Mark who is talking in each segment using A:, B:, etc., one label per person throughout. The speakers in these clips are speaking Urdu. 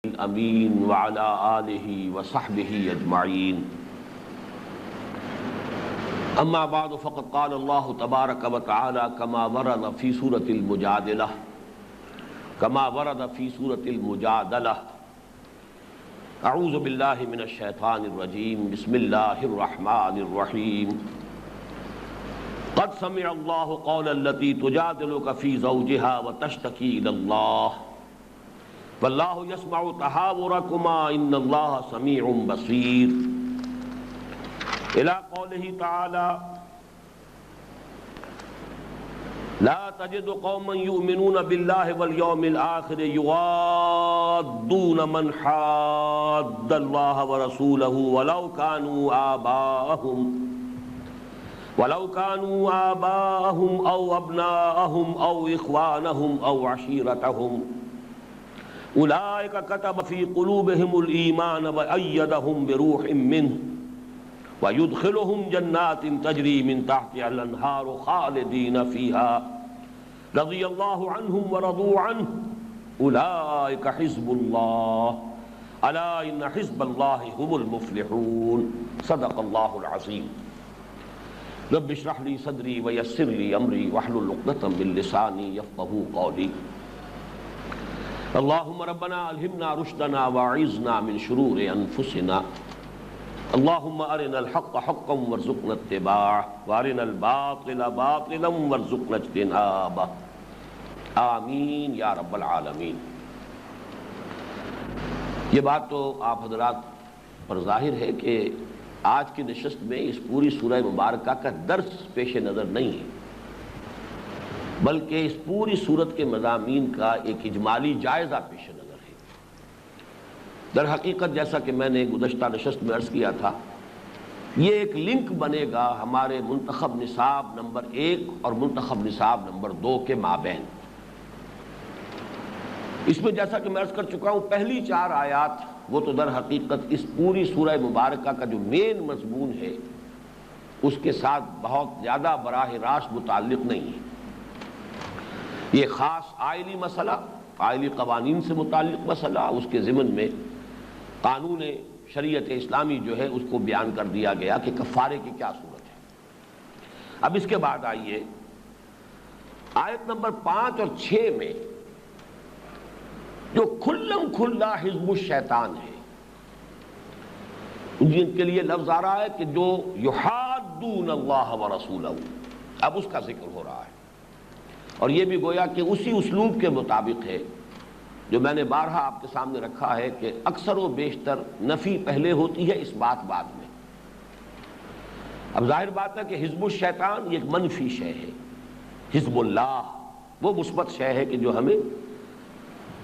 A: الامین وعلی آلہ وصحبہ اجمعین اما بعد فقد قال اللہ تبارک وتعالی كما ورد فی سورۃ المجادلہ اعوذ باللہ من الشیطان الرجیم بسم اللہ الرحمن الرحیم قد سمع اللہ قول التی تجادلک فی زوجها وتشتکی الی اللہ واللہ یسمع تحاورکما ان اللہ سمیع بصیر الى قوله تعالی لا تجد قوما یؤمنون باللہ والیوم الآخر یوادون من حاد اللہ ورسولہ ولو كانوا آباءهم او ابناءهم او اخوانهم او عشیرتهم اولئک کتب فی قلوبهم الایمان وأیدهم بروح منه ويدخلهم جنات تجری من تحتها الانہار خالدین فیها رضی اللہ عنہم ورضوا عنہ اولئک حزب اللہ الا ان حزب اللہ هم المفلحون صدق اللہ العظیم رب اشرح لی صدری ویسر لی امری واحلل عقدۃ من لسانی یفقہوا قولی اللہم ربنا الہمنا رشدنا واعذنا من شرور انفسنا اللہم ارنا الحق حقا وارزقنا اتباعہ وارنا الباطل باطلا وارزقنا اجتنابہ آمین یا رب العالمین۔ یہ بات تو آپ حضرات پر ظاہر ہے کہ آج کی نشست میں اس پوری سورہ مبارکہ کا درس پیش نظر نہیں ہے، بلکہ اس پوری سورت کے مضامین کا ایک اجمالی جائزہ پیش نظر ہے۔ در حقیقت جیسا کہ میں نے گزشتہ نشست میں عرض کیا تھا، یہ ایک لنک بنے گا ہمارے منتخب نصاب نمبر 1 اور منتخب نصاب نمبر 2 کے مابین۔ اس میں جیسا کہ میں عرض کر چکا ہوں، پہلی 4 آیات وہ تو در حقیقت اس پوری سورہ مبارکہ کا جو مین مضمون ہے اس کے ساتھ بہت زیادہ براہ راست متعلق نہیں ہے۔ یہ خاص آئلی مسئلہ، آئلی قوانین سے متعلق مسئلہ، اس کے ضمن میں قانون شریعت اسلامی جو ہے اس کو بیان کر دیا گیا کہ کفارے کی کیا صورت ہے۔ اب اس کے بعد آئیے آیت نمبر 5 اور 6 میں جو کھلم کھلا حزب الشیطان ہے، جن کے لیے لفظ آ رہا ہے کہ جو یحادون اللہ ورسولہ، اب اس کا ذکر ہو رہا ہے، اور یہ بھی گویا کہ اسی اسلوب کے مطابق ہے جو میں نے بارہا آپ کے سامنے رکھا ہے کہ اکثر و بیشتر نفی پہلے ہوتی ہے، اس بات بعد میں۔ اب ظاہر بات ہے کہ حزب الشیطان یہ ایک منفی شے ہے، حزب اللہ وہ مثبت شے ہے کہ جو ہمیں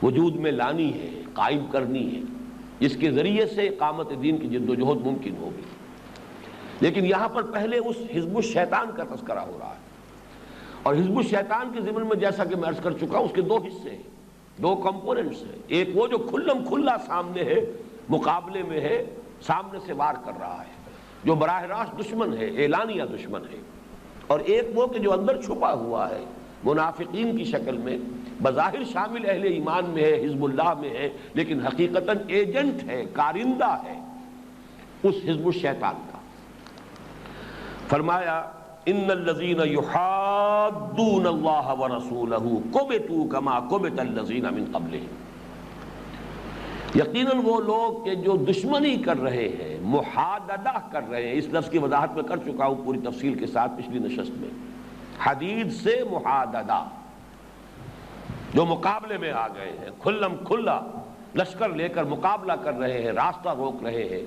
A: وجود میں لانی ہے، قائم کرنی ہے، جس کے ذریعے سے اقامت دین کی جد و جہد ممکن ہوگی۔ لیکن یہاں پر پہلے اس حزب الشیطان کا تذکرہ ہو رہا ہے، اور حزب الشیطان کے ضمن میں جیسا کہ میں عرض کر چکا ہوں اس کے 2 حصے ہیں، 2 کمپوننٹس ہیں۔ ایک وہ جو کھلم کھلا سامنے ہے، مقابلے میں ہے، سامنے سے وار کر رہا ہے، جو براہ راست دشمن ہے، اعلانیہ دشمن ہے، اور ایک وہ کہ جو اندر چھپا ہوا ہے، منافقین کی شکل میں، بظاہر شامل اہل ایمان میں ہے، حزب اللہ میں ہے، لیکن حقیقتاً ایجنٹ ہے، کارندہ ہے اس حزب الشیطان کا۔ فرمایا ان الذین یحادون اللہ ورسولہ کبتوا کما کبت الذین من قبلہم، یقیناً وہ لوگ کہ جو دشمنی کر رہے ہیں، محاددہ کر رہے ہیں، اس لفظ کی وضاحت میں کر چکا ہوں پوری تفصیل کے ساتھ پچھلی نشست میں۔ حدید سے محاددہ، جو مقابلے میں آ گئے ہیں، کھلم کھلا لشکر لے کر مقابلہ کر رہے ہیں، راستہ روک رہے ہیں۔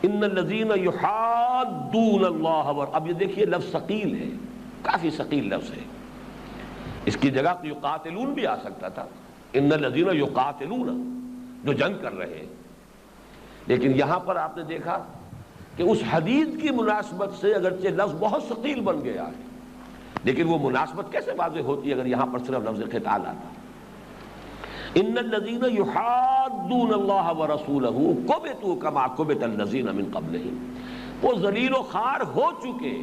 A: ان الذین یحادون اللہ، اب یہ دیکھیے لفظ ثقیل ہے، کافی ثقیل لفظ ہے، اس کی جگہ یقاتلون بھی آ سکتا تھا، ان الذین یقاتلون، جو جنگ کر رہے ہیں، لیکن یہاں پر آپ نے دیکھا کہ اس حدید کی مناسبت سے اگرچہ لفظ بہت ثقیل بن گیا ہے، لیکن وہ مناسبت کیسے واضح ہوتی ہے اگر یہاں پر صرف لفظ قتال آتا؟ ان الذین یحادون اللہ ورسولہ کبتوا کما کبت الذین من قبلہم، وہ ذلیل و خوار ہو چکے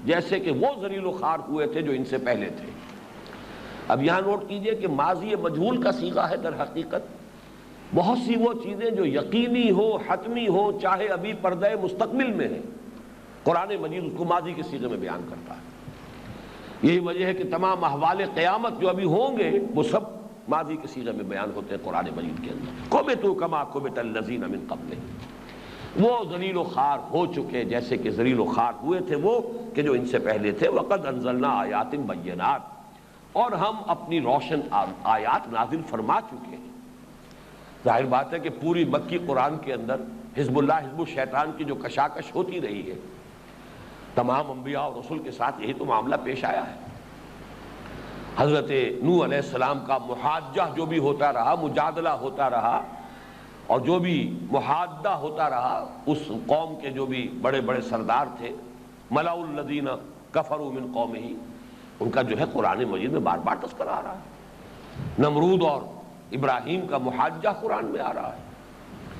A: جیسے کہ وہ ذلیل و خوار ہوئے تھے جو ان سے پہلے تھے۔ اب یہاں نوٹ کیجئے کہ ماضی مجہول کا صیغہ ہے در حقیقت، بہت سی وہ چیزیں جو یقینی ہو، حتمی ہو، چاہے ابھی پردہ مستقبل میں ہے، قرآن مجید اس کو ماضی کے صیغے میں بیان کرتا ہے۔ یہی وجہ ہے کہ تمام احوال قیامت جو ابھی ہوں گے وہ سب ماضی کے صیغے میں بیان ہوتے ہیں قرآن مجید کے اندر۔ کُبِتُوا كَمَا كُبِتَ الَّذِينَ مِن قَبْلِهِمْ، وہ ذلیل و خوار ہو چکے جیسے کہ ذلیل و خوار ہوئے تھے وہ کہ جو ان سے پہلے تھے۔ وَقَدْ أَنزَلْنَا آيَاتٍ بَيِّنَاتٍ، اور ہم اپنی روشن آیات نازل فرما چکے ہیں۔ ظاہر بات ہے کہ پوری مکی قرآن کے اندر حزب اللہ حزب الشیطان کی جو کشاکش ہوتی رہی ہے، تمام انبیاء اور رسول کے ساتھ یہی تو معاملہ پیش آیا ہے۔ حضرت نوح علیہ السلام کا محاجہ جو بھی ہوتا رہا، مجادلہ ہوتا رہا، اور جو بھی محادہ ہوتا رہا، اس قوم کے جو بھی بڑے بڑے سردار تھے، ملأ الذین کفروا من قومہ، ان کا جو ہے قرآن مجید میں بار بار تذکرہ آ رہا ہے۔ نمرود اور ابراہیم کا محاجہ قرآن میں آ رہا ہے،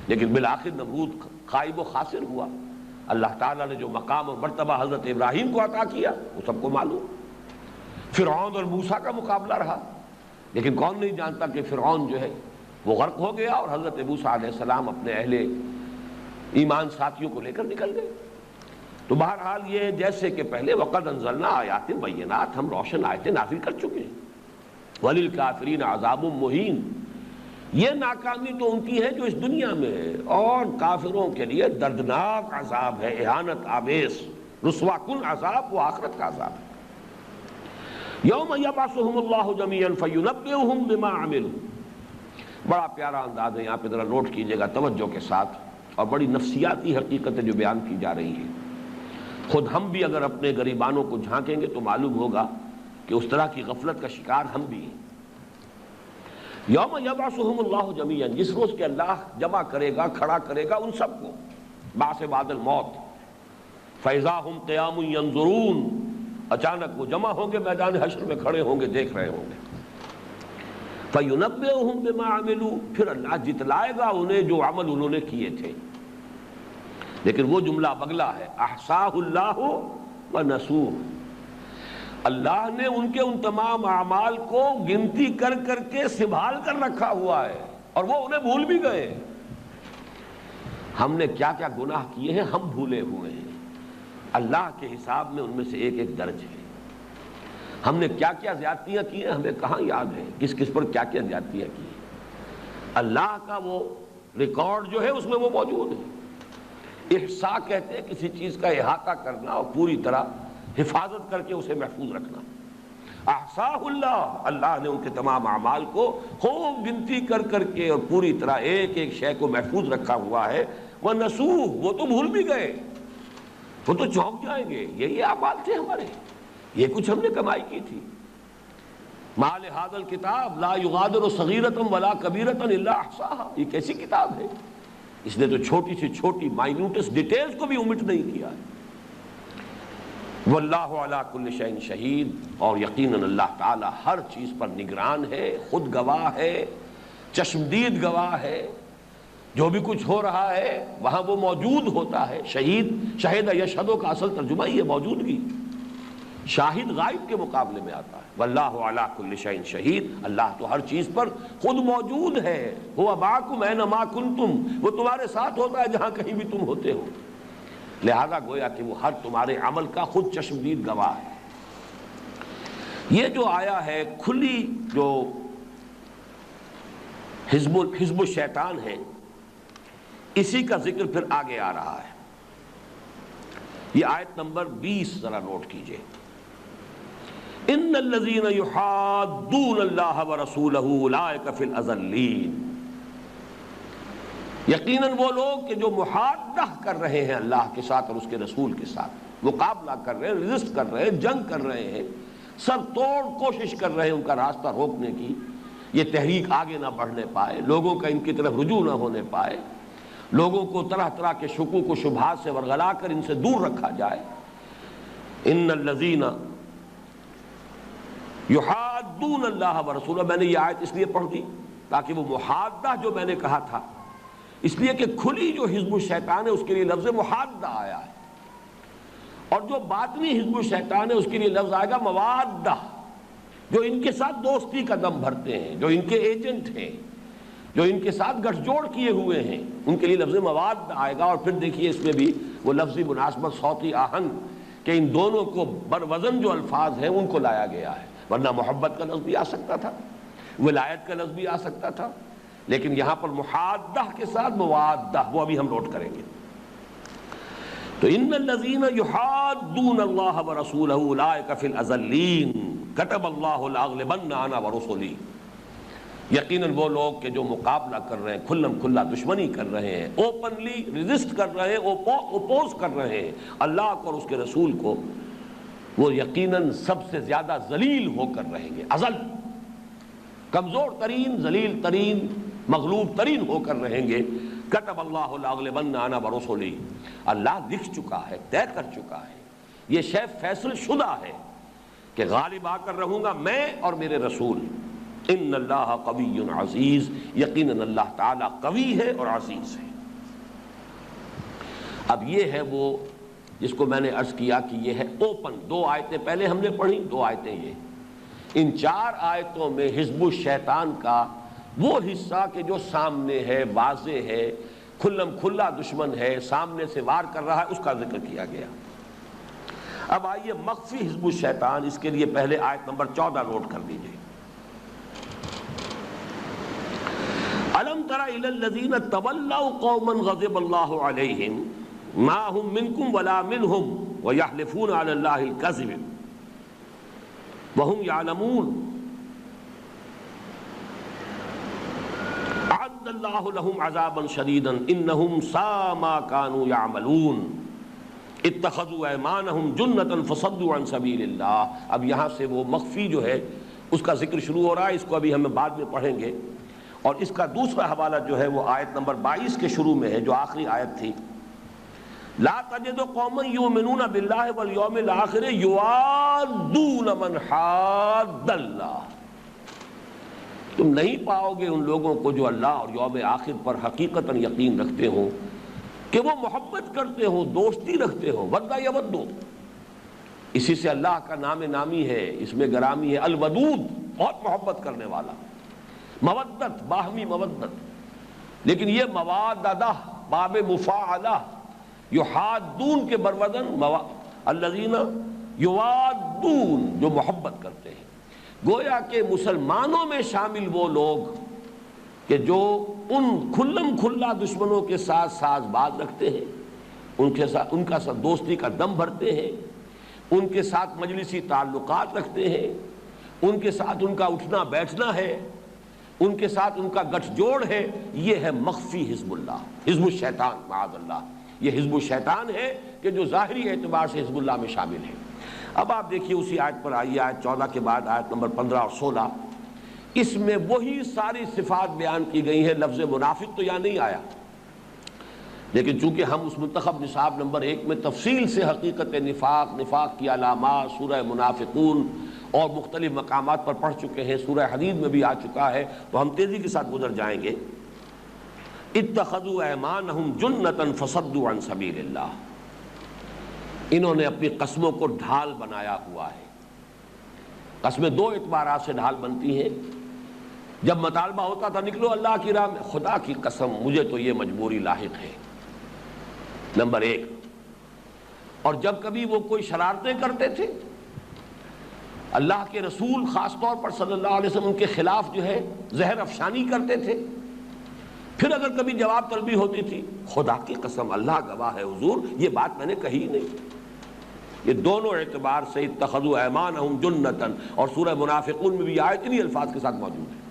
A: لیکن بالآخر نمرود خائب و خاسر ہوا۔ اللہ تعالیٰ نے جو مقام اور مرتبہ حضرت ابراہیم کو عطا کیا وہ سب کو معلوم۔ فرعون اور موسیٰ کا مقابلہ رہا، لیکن کون نہیں جانتا کہ فرعون جو ہے وہ غرق ہو گیا اور حضرت موسیٰ علیہ السلام اپنے اہل ایمان ساتھیوں کو لے کر نکل گئے۔ تو بہرحال یہ جیسے کہ پہلے وقد انزلنا آیات بینات، ہم روشن آیتیں نازل کر چکے ہیں۔ وللکافرین عذاب مہین، یہ ناکامی تو ان کی ہے جو اس دنیا میں ہے، اور کافروں کے لیے دردناک عذاب ہے، اہانت آمیز رسوا کن عذاب، وہ آخرت کا عذاب ہے۔ یوم یبعثہم اللہ جمیعا فینبئہم بما عملوا، بڑا پیارا انداز ہے، یہاں پہ ذرا نوٹ کیجئے گا توجہ کے ساتھ، اور بڑی نفسیاتی حقیقتیں جو بیان کی جا رہی ہیں۔ خود ہم بھی اگر اپنے غریبانوں کو جھانکیں گے تو معلوم ہوگا کہ اس طرح کی غفلت کا شکار ہم بھی ہیں۔ یوم یبعثہم اللہ جمیعا، جس روز کہ اللہ جمع کرے گا، کھڑا کرے گا ان سب کو بعث بعد الموت۔ فاذا ہم قیام ینظرون، اچانک وہ جمع ہوں گے، میدان حشر میں کھڑے ہوں گے، دیکھ رہے ہوں گے۔ فینبئہم بما عملوا، پھر اللہ جتلائے گا انہیں جو عمل انہوں نے کیے تھے۔ لیکن وہ جملہ بگلا ہے، احصاہ اللہ ونسوہ، اللہ نے ان کے ان تمام اعمال کو گنتی کر کر کے سنبھال کر رکھا ہوا ہے، اور وہ انہیں بھول بھی گئے۔ ہم نے کیا کیا گناہ کیے ہیں ہم بھولے ہوئے ہیں، اللہ کے حساب میں ان میں سے ایک ایک درج ہے۔ ہم نے کیا کیا زیادتیاں کی ہیں ہمیں کہاں یاد ہے، کس کس پر کیا کیا زیادتیاں کی ہیں۔ اللہ کا وہ ریکارڈ جو ہے اس میں وہ موجود ہے۔ احصاء کہتے ہیں کسی چیز کا احاطہ کرنا اور پوری طرح حفاظت کر کے اسے محفوظ رکھنا۔ احصاہ اللہ، اللہ نے ان کے تمام اعمال کو خوب گنتی کر کر کے اور پوری طرح ایک ایک شے کو محفوظ رکھا ہوا ہے۔ وَنَسُوهُ، وہ تو بھول بھی گئے، وہ تو چونک جائیں گے، یہی اعمال تھے ہمارے، یہ کچھ ہم نے کمائی کی تھی۔ مَا لِهَذَا الْكِتَابِ لَا يُغَادِرُ صَغِيرَةً وَلَا كَبِيرَةً إِلَّا أَحْصَاهَا، یہ کیسی کتاب ہے، اس نے تو چھوٹی سی چھوٹی مائنوٹس ڈیٹیلز کو بھی omit نہیں کیا ہے۔ واللہ علی کل شیء شہید، اور یقیناً اللہ تعالی ہر چیز پر نگران ہے، خود گواہ ہے، چشمدید گواہ ہے۔ جو بھی کچھ ہو رہا ہے وہاں وہ موجود ہوتا ہے۔ شہید، شہد یشہدو کا اصل ترجمہ ہی ہے موجودگی، شاہد غائب کے مقابلے میں آتا ہے۔ واللہ علی کل شیء شہید، اللہ تو ہر چیز پر خود موجود ہے۔ هو معکم اینما کنتم، وہ تمہارے ساتھ ہوتا ہے جہاں کہیں بھی تم ہوتے ہو، لہذا گویا کہ وہ ہر تمہارے عمل کا خود چشمدید گواہ ہے۔ یہ جو آیا ہے کھلی جو حزب الشیطان ہے، اسی کا ذکر پھر آگے آ رہا ہے۔ یہ آیت نمبر 20 ذرا نوٹ کیجئے۔ ان الذین یحادون اللہ ورسولہ اولئک فی الاذلین، یقیناً وہ لوگ کہ جو محادہ کر رہے ہیں اللہ کے ساتھ اور اس کے رسول کے ساتھ، مقابلہ کر رہے ہیں، ریزسٹ کر رہے ہیں، جنگ کر رہے ہیں، سر توڑ کوشش کر رہے ہیں ان کا راستہ روکنے کی، یہ تحریک آگے نہ بڑھنے پائے، لوگوں کا ان کی طرف رجوع نہ ہونے پائے، لوگوں کو طرح طرح کے شکوک و شبہات سے ورغلا کر ان سے دور رکھا جائے۔ ان الذین یحادون اللہ ورسولہ، میں نے یہ آیت اس لیے پڑھ دی تاکہ وہ محادہ جو میں نے کہا تھا، اس لیے کہ کھلی جو حزب الشیطان ہے اس کے لیے لفظ محادہ آیا ہے، اور جو باطنی حزب الشیطان ہے اس کے لیے لفظ آئے گا موادہ، جو ان کے ساتھ دوستی کا دم بھرتے ہیں، جو ان کے ایجنٹ ہیں، جو ان کے ساتھ گٹھ جوڑ کیے ہوئے ہیں ان کے لیے لفظ مواد آئے گا، اور پھر دیکھیے اس میں بھی وہ لفظی مناسبت صوتی آہنگ کہ ان دونوں کو بروزن جو الفاظ ہیں ان کو لایا گیا ہے، ورنہ محبت کا لفظ بھی آ سکتا تھا، ولایت کا لفظ بھی آ سکتا تھا، لیکن یہاں پر محادہ کے ساتھ موادہ، وہ ابھی ہم نوٹ کریں گے۔ تو ان الذین یحادون اللہ ورسولہ اولئک فی الاذلین کتب اللہ لاغلبن انا ورسلی، یقیناً وہ لوگ کہ جو مقابلہ کر رہے ہیں، کھلم کھلا دشمنی کر رہے ہیں، اوپنلی ریزسٹ کر رہے ہیں، اوپوز کر رہے ہیں اللہ کو اور اس کے رسول کو، وہ یقیناً سب سے زیادہ ذلیل ہو کر رہیں گے، اذل، کمزور ترین، ذلیل ترین، مغلوب ترین ہو کر رہیں گے۔ کتب اللہ لاغلبن انا ورسلی، اللہ لکھ چکا ہے، طے کر چکا ہے، یہ شے فیصل شدہ ہے کہ غالب آ کر رہوں گا میں اور میرے رسول۔ ان اللہ قوی عزیز، یقیناً اللہ تعالیٰ قوی ہے اور عزیز ہے۔ اب یہ ہے وہ جس کو میں نے عرض کیا کہ یہ ہے اوپن، دو آیتیں پہلے ہم نے پڑھی، دو آیتیں یہ، ان چار آیتوں میں حزب الشیطان کا وہ حصہ کہ جو سامنے ہے، واضح ہے، کھلم کھلا دشمن ہے، سامنے سے وار کر رہا ہے، اس کا ذکر کیا گیا۔ اب آئیے مخفی حزب الشیطان، اس کے لیے پہلے آیت نمبر 14 نوٹ کر لیجیے۔ الم تر الی الذین تولوا قوما غضب اللہ علیہم ما هم منکم ولا منهم ویحلفون علی اللہ الکذب وهم یعلمون اعد اللہ لهم عذابا شدیدا انہم ساء ما كانوا یعملون اتخذوا ایمانہم جنتا فصدوا عن سبیل اللہ۔ اب یہاں سے وہ مخفی جو ہے اس کا ذکر شروع ہو رہا ہے، اس کو ابھی ہم بعد میں پڑھیں گے، اور اس کا دوسرا حوالہ جو ہے وہ آیت نمبر 22 کے شروع میں ہے، جو آخری آیت تھی، لا تجد قوما یؤمنون باللہ والیوم الآخر یوادون من حاد اللہ، تم نہیں پاؤ گے ان لوگوں کو جو اللہ اور یوم آخر پر حقیقتاً یقین رکھتے ہوں کہ وہ محبت کرتے ہوں، دوستی رکھتے ہوں، ودّ یودّ، اسی سے اللہ کا نام نامی ہے، اس میں گرامی ہے الودود، بہت محبت کرنے والا، مودت، باہمی مودت، لیکن یہ مواددہ باب مفاعلہ، یحادون کے بروزن الذین یوادون، جو محبت کرتے ہیں، گویا کہ مسلمانوں میں شامل وہ لوگ کہ جو ان کھلم کھلا دشمنوں کے ساتھ ساز باز رکھتے ہیں، ان کا ساتھ دوستی کا دم بھرتے ہیں، ان کے ساتھ مجلسی تعلقات رکھتے ہیں، ان کے ساتھ ان کا اٹھنا بیٹھنا ہے، ان کے ساتھ ان کا گٹھ جوڑ ہے، یہ ہے مخفی حزب اللہ، حزب الشیطان، معاذ اللہ، یہ حزب الشیطان ہے کہ جو ظاہری اعتبار سے حزب اللہ میں شامل ہے۔ اب آپ دیکھیے اسی آیت پر آئیے، آیت 14 کے بعد آیت نمبر 15 اور 16، اس میں وہی ساری صفات بیان کی گئی ہیں، لفظ منافق تو یہاں نہیں آیا، لیکن چونکہ ہم اس منتخب نصاب نمبر 1 میں تفصیل سے حقیقت نفاق، نفاق کی علامات، سورہ منافقون اور مختلف مقامات پر پڑھ چکے ہیں، سورہ حدید میں بھی آ چکا ہے، تو ہم تیزی کے ساتھ گزر جائیں گے۔ اتخذوا ایمانہم جنتا فصدوا عن سبیل اللہ، انہوں نے اپنی قسموں کو ڈھال بنایا ہوا ہے۔ قسمیں دو اعتبارات سے ڈھال بنتی ہیں، جب مطالبہ ہوتا تھا نکلو اللہ کی راہ میں، خدا کی قسم مجھے تو یہ مجبوری لاحق ہے، نمبر 1، اور جب کبھی وہ کوئی شرارتیں کرتے تھے، اللہ کے رسول خاص طور پر صلی اللہ علیہ وسلم ان کے خلاف جو ہے زہر افشانی کرتے تھے، پھر اگر کبھی جواب طلبی ہوتی تھی، خدا کی قسم اللہ گواہ ہے حضور یہ بات میں نے کہی نہیں۔ یہ دونوں اعتبار سے اتخذوا ایمانہم جنتا، اور سورہ منافقون میں بھی آیت انہی الفاظ کے ساتھ موجود ہے،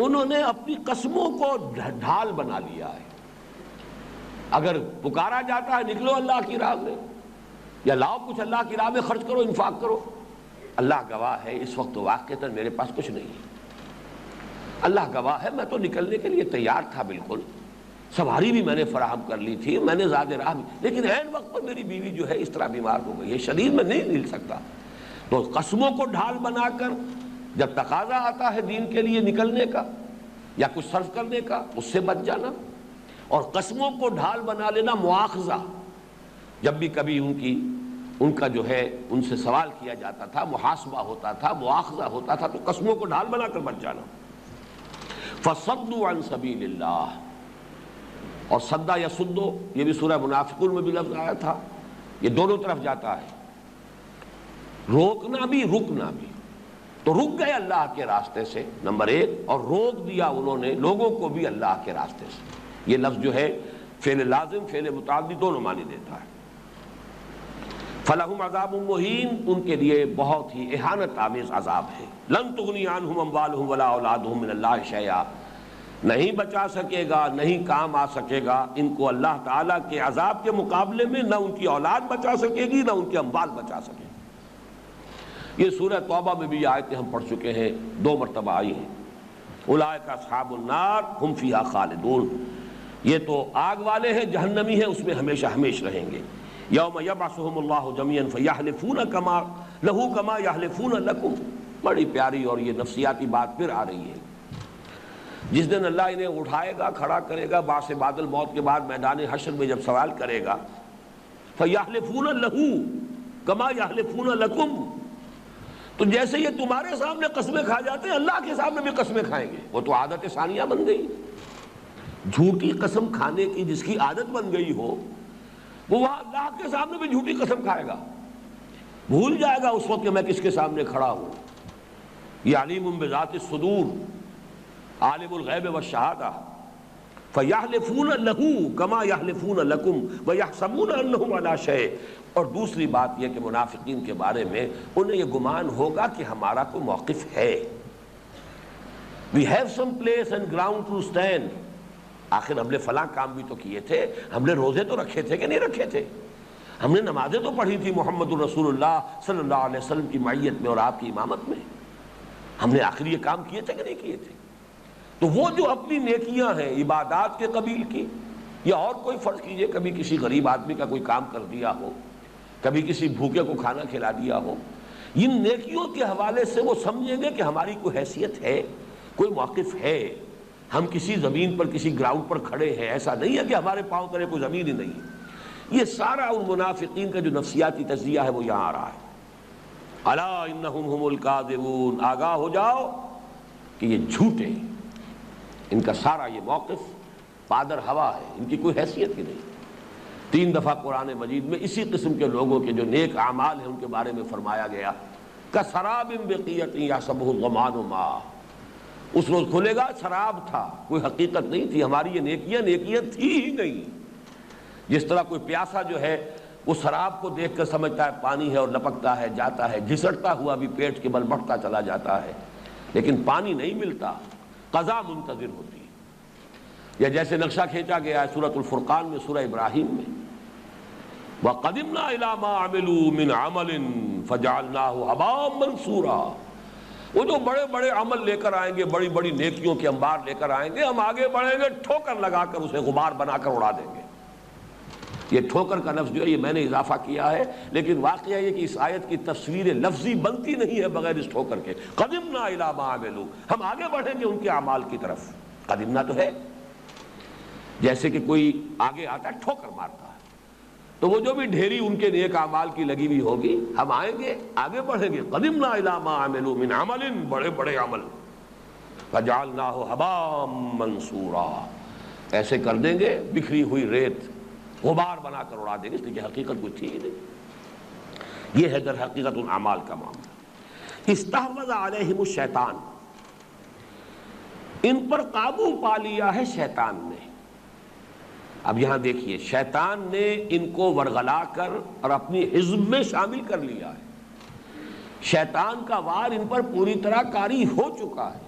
A: انہوں نے اپنی قسموں کو ڈھال بنا لیا ہے۔ اگر پکارا جاتا ہے نکلو اللہ کی راہ میں، یا لاؤ کچھ اللہ کی راہ میں خرچ کرو، انفاق کرو، اللہ گواہ ہے اس وقت واقعتاً میرے پاس کچھ نہیں ہے، اللہ گواہ ہے میں تو نکلنے کے لیے تیار تھا، بالکل سواری بھی میں نے فراہم کر لی تھی، میں نے زیادہ راہ بھی، لیکن عین وقت پر میری بیوی جو ہے اس طرح بیمار ہو گئی ہے، شدید میں نہیں ہل سکتا۔ تو قسموں کو ڈھال بنا کر جب تقاضا آتا ہے دین کے لیے نکلنے کا یا کچھ صرف کرنے کا، اس سے بچ جانا، اور قسموں کو ڈھال بنا لینا مواخذہ، جب بھی کبھی ان کا جو ہے ان سے سوال کیا جاتا تھا، محاسبہ ہوتا تھا، مواخذہ ہوتا تھا، تو قسموں کو ڈھال بنا کر بچ جانا۔ فصدوا عن سبیل اللہ، اور صدا یا سدو یہ بھی سورہ منافقون میں بھی لفظ آیا تھا، یہ دونوں طرف جاتا ہے، روکنا بھی رکنا بھی۔ تو رک گئے اللہ کے راستے سے نمبر ایک، اور روک دیا انہوں نے لوگوں کو بھی اللہ کے راستے سے۔ یہ لفظ جو ہے فعل لازم فعل متعدی دونوں معنی دیتا ہے۔ فلہم عذاب مہین، ان کے لیے بہت ہی اہانت آمیز عذاب ہے۔ لن تغنی عنہم اموالہم ولا اولادہم من اللہ شیئا، نہیں بچا سکے گا، نہیں کام آ سکے گا ان کو اللہ تعالیٰ کے عذاب کے مقابلے میں، نہ ان کی اولاد بچا سکے گی نہ ان کے اموال بچا سکے گی۔ یہ سورہ توبہ میں بھی آیتیں ہم پڑھ چکے ہیں، 2 مرتبہ آئی ہیں۔ اولئک اصحاب النار ہم فیہا خالدون، یہ تو آگ والے ہیں، جہنمی ہیں، اس میں ہمیشہ ہمیش رہیں گے۔ یوم یبعثہم اللہ جمیعا فیحلفون کما لہ کما یحلفون لکم، بڑی پیاری اور یہ نفسیاتی بات پھر آ رہی ہے۔ جس دن اللہ انہیں اٹھائے گا، کھڑا کرے گا بعث بعد الموت کے بعد میدان حشر میں جب سوال کرے گا، فیحلفون لہ کما یحلفون لکم، تو جیسے یہ تمہارے سامنے قسمیں کھا جاتے ہیں اللہ کے سامنے بھی قسمیں کھائیں گے۔ وہ تو عادت ثانیہ بن گئی، جھوٹی قسم کھانے کی جس کی عادت بن گئی ہو وہ وہاں اللہ کے سامنے بھی جھوٹی قسم کھائے گا، بھول جائے گا اس وقت کہ میں کس کے سامنے کھڑا ہوں۔ یہ علیم بذات الصدور، عالم الغیب والشہادہ، فیحلفون لہ کما یحلفون لکم ویحسبون انہم علی شیء۔ اور دوسری بات یہ کہ منافقین کے بارے میں انہیں یہ گمان ہوگا کہ ہمارا کوئی موقف ہے، we have some place and ground to stand، آخر ہم نے فلاں کام بھی تو کیے تھے، ہم نے روزے تو رکھے تھے کہ نہیں رکھے تھے، ہم نے نمازیں تو پڑھی تھی محمد الرسول اللہ صلی اللہ علیہ وسلم کی معیت میں اور آپ کی امامت میں، ہم نے آخر یہ کام کیے تھے کہ نہیں کیے تھے۔ تو وہ جو اپنی نیکیاں ہیں عبادات کے قبیل کی، یا اور کوئی فرض کیجئے کبھی کسی غریب آدمی کا کوئی کام کر دیا ہو، کبھی کسی بھوکے کو کھانا کھلا دیا ہو، ان نیکیوں کے حوالے سے وہ سمجھیں گے کہ ہماری کوئی حیثیت ہے، کوئی موقف ہے، ہم کسی زمین پر کسی گراؤنڈ پر کھڑے ہیں، ایسا نہیں ہے کہ ہمارے پاؤں تلے کوئی زمین ہی نہیں ہے۔ یہ سارا ان منافقین کا جو نفسیاتی تجزیہ ہے وہ یہاں آ رہا ہے۔ الا انہم ہم الکاذبون، آگاہ ہو جاؤ کہ یہ جھوٹے ہیں، ان کا سارا یہ موقف پادر ہوا ہے، ان کی کوئی حیثیت ہی نہیں۔ 3 دفعہ قرآن مجید میں اسی قسم کے لوگوں کے جو نیک اعمال ہیں ان کے بارے میں فرمایا گیا، کسراب بقیۃ یحسبہ الظمآن ماء، اس روز کھلے گا سراب تھا، کوئی حقیقت نہیں تھی، ہماری یہ نیکیاں تھی ہی نہیں۔ جس طرح کوئی پیاسا جو ہے وہ سراب کو دیکھ کر سمجھتا ہے پانی ہے اور لپکتا ہے جاتا ہے، گھسٹتا ہوا بھی پیٹ کے بل بڑھتا چلا جاتا ہے، لیکن پانی نہیں ملتا، قضا منتظر ہوتی ہے۔ یا جیسے نقشہ کھینچا گیا ہے سورۃ الفرقان میں، سورہ ابراہیم میں، وَقَدِمْنَا إِلَىٰ مَا عَمِلُوا مِنْ عَمَلٍ فَجَعَلْنَاهُ هَبَاءً مَنْثُورًا، وہ جو بڑے بڑے عمل لے کر آئیں گے، بڑی بڑی نیکیوں کے انبار لے کر آئیں گے، ہم آگے بڑھیں گے، ٹھوکر لگا کر اسے غبار بنا کر اڑا دیں گے۔ یہ ٹھوکر کا لفظ جو ہے یہ میں نے اضافہ کیا ہے، لیکن واقعہ یہ کہ اس آیت کی تصویر لفظی بنتی نہیں ہے بغیر اس ٹھوکر کے۔ قدمنا الی ما عملوا، ہم آگے بڑھیں گے ان کے اعمال کی طرف۔ قدمنا تو ہے جیسے کہ کوئی آگے آتا ہے ٹھوکر مارتا ہے، تو وہ جو بھی ڈھیری ان کے نیک اعمال کی لگی ہوئی ہوگی، ہم آئیں گے آگے بڑھیں گے۔ قدمنا الی ما عملوا من عمل، بڑے بڑے عمل، فجعلناہ ہباء منثورا، ایسے کر دیں گے بکھری ہوئی ریت، غبار بنا کر اڑا دیں گے، اس لیے کہ حقیقت کوئی تھی ہی نہیں۔ یہ ہے در حقیقت ان اعمال کا معاملہ۔ استحوذ علیہم الشیطان، ان پر قابو پا لیا ہے شیطان نے۔ اب یہاں دیکھیے، شیطان نے ان کو ورغلا کر اور اپنی حزب میں شامل کر لیا ہے۔ شیطان کا وار ان پر پوری طرح کاری ہو چکا ہے۔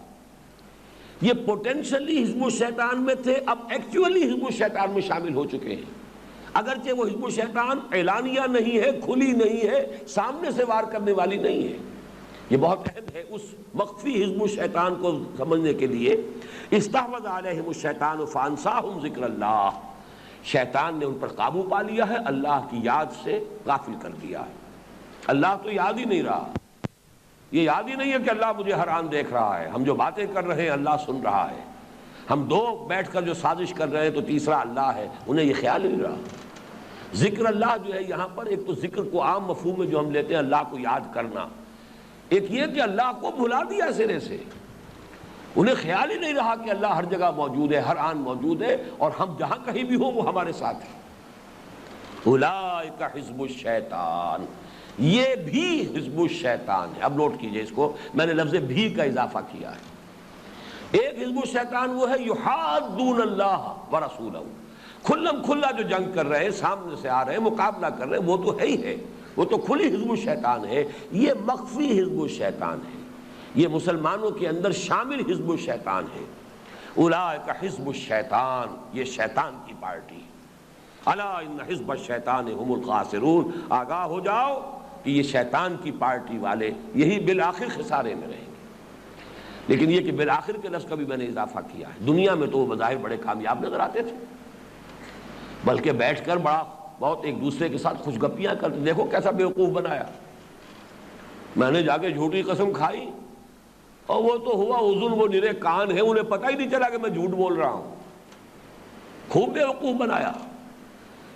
A: یہ پوٹینشلی حزب الشیطان میں تھے، اب ایکچولی حزب الشیطان میں شامل ہو چکے ہیں۔ اگرچہ وہ حزب الشیطان اعلانیہ نہیں ہے، کھلی نہیں ہے، سامنے سے وار کرنے والی نہیں ہے۔ یہ بہت اہم ہے اس مخفی حزب الشیطان کو سمجھنے کے لیے۔ استحوذ علیہم الشیطان فانساہم ذکر اللہ، شیطان نے ان پر قابو پا لیا ہے، اللہ کی یاد سے غافل کر دیا ہے۔ اللہ تو یاد ہی نہیں رہا، یہ یاد ہی نہیں ہے کہ اللہ مجھے ہر آن دیکھ رہا ہے، ہم جو باتیں کر رہے ہیں اللہ سن رہا ہے، ہم 2 بیٹھ کر جو سازش کر رہے ہیں تو تیسرا اللہ ہے، انہیں یہ خیال نہیں رہا۔ ذکر اللہ جو ہے یہاں پر، ایک تو ذکر کو عام مفہوم میں جو ہم لیتے ہیں اللہ کو یاد کرنا، ایک یہ کہ اللہ کو بھلا دیا سرے سے۔ انہیں خیال ہی نہیں رہا کہ اللہ ہر جگہ موجود ہے، ہر آن موجود ہے، اور ہم جہاں کہیں بھی ہوں وہ ہمارے ساتھ ہیں۔ اولئک حزب الشیطان، یہ بھی حزب الشیطان ہے۔ اب نوٹ کیجئے اس کو، میں نے لفظ بھی کا اضافہ کیا ہے۔ ایک حزب الشیطان وہ ہے یحادون اللہ ورسولہ، کھلم کھلا جو جنگ کر رہے ہیں، سامنے سے آ رہے ہیں، مقابلہ کر رہے ہیں، وہ تو ہے ہی ہے، وہ تو کھلی حزب الشیطان ہے۔ یہ مخفی حزب الشیطان ہے، یہ مسلمانوں کے اندر شامل حزب الشیطان ہے۔ اولئک حزب الشیطان، یہ شیطان کی پارٹی۔ الا ان حزب الشیطان هم الخاسرون، آگاہ ہو جاؤ کہ یہ شیطان کی پارٹی والے یہی بالآخر خسارے میں رہیں گے۔ لیکن یہ کہ بالآخر کے لفظ کا بھی میں نے اضافہ کیا ہے۔ دنیا میں تو وہ بظاہر بڑے کامیاب نظر آتے تھے، بلکہ بیٹھ کر بہت ایک دوسرے کے ساتھ خوش گپیاں کرتے، دیکھو کیسا بیوقوف بنایا، میں نے جا کے جھوٹی قسم کھائی اور وہ تو ہوا اذن، وہ نرے کان ہے، انہیں پتہ ہی نہیں چلا کہ میں جھوٹ بول رہا ہوں، خوب بیوقوف بنایا۔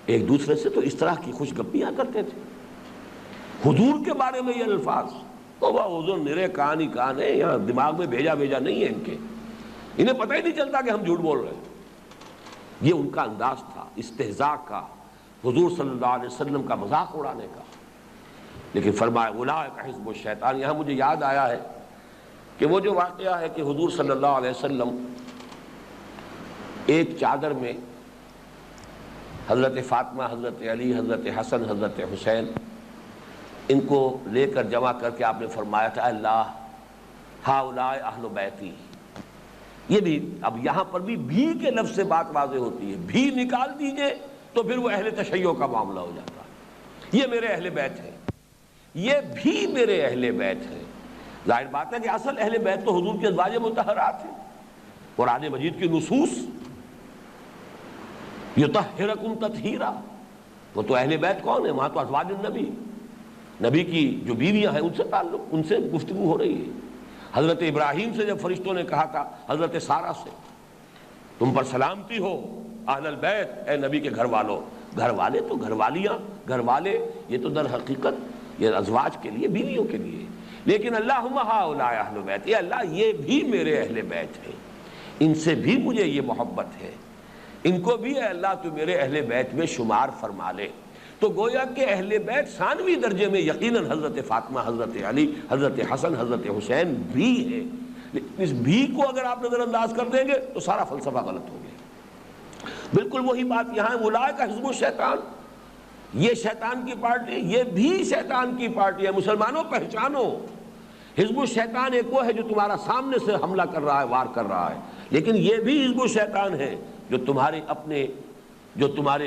A: ایک دوسرے سے تو اس طرح کی خوش گپیاں کرتے تھے، حضور کے بارے میں یہ الفاظ، وہ اذن نرے کان ہی کان ہے، یہاں دماغ میں بھیجا نہیں ہے ان کے، انہیں پتہ ہی نہیں چلتا کہ ہم جھوٹ بول رہے ہیں۔ یہ ان کا انداز تھا استہزاء کا، حضور صلی اللہ علیہ وسلم کا مذاق اڑانے کا۔ لیکن فرمایا اولئک حزب الشیطان۔ یہاں مجھے یاد آیا ہے کہ وہ جو واقعہ ہے کہ حضور صلی اللہ علیہ وسلم ایک چادر میں حضرت فاطمہ، حضرت علی، حضرت حسن، حضرت حسین، ان کو لے کر جمع کر کے آپ نے فرمایا تھا اللہ ہؤلاء اہل بیتی۔ یہ بھی اب یہاں پر بھی کے لفظ سے بات واضح ہوتی ہے، بھی نکال دیجئے تو پھر وہ اہل تشیع کا معاملہ ہو جاتا ہے۔ یہ میرے اہل بیت ہے، یہ بھی میرے اہل بیت ہے۔ ظاہر بات ہے کہ اصل اہل بیت تو حضور کے ازواج مطہرات ہیں۔ قرآن مجید کی نصوص یطہرکم تطہیرا، وہ تو اہل بیت کون ہے؟ وہاں تو ازواج النبی، نبی کی جو بیویاں ہیں ان سے تعلق، ان سے گفتگو ہو رہی ہے۔ حضرت ابراہیم سے جب فرشتوں نے کہا تھا حضرت سارہ سے تم پر سلامتی ہو اہل البیت، اے نبی کے گھر والوں، گھر والے تو گھر والیاں، گھر والے یہ تو در حقیقت یہ ازواج کے لیے، بیویوں کے لیے، لیکن اللہم ہؤلاء اہل بیت، اے اللہ یہ بھی میرے اہل بیت ہیں، ان سے بھی مجھے یہ محبت ہے، ان کو بھی اے اللہ تو میرے اہل بیت میں شمار فرما لے۔ تو گویا کہ اہل بیت ثانوی درجے میں یقیناً حضرت فاطمہ، حضرت علی، حضرت حسن، حضرت حسین بھی ہے۔ اس بھی کو اگر آپ نظر انداز کر دیں گے تو سارا فلسفہ غلط ہو گیا۔ بالکل وہی بات یہاں ہے، اولئک حزب الشیطان، یہ شیطان کی پارٹی، یہ بھی شیطان کی پارٹی ہے۔ مسلمانوں پہچانو، حزب الشیطان ایک وہ ہے جو تمہارا سامنے سے حملہ کر رہا ہے، وار کر رہا ہے، لیکن یہ بھی حزب الشیطان ہے جو تمہارے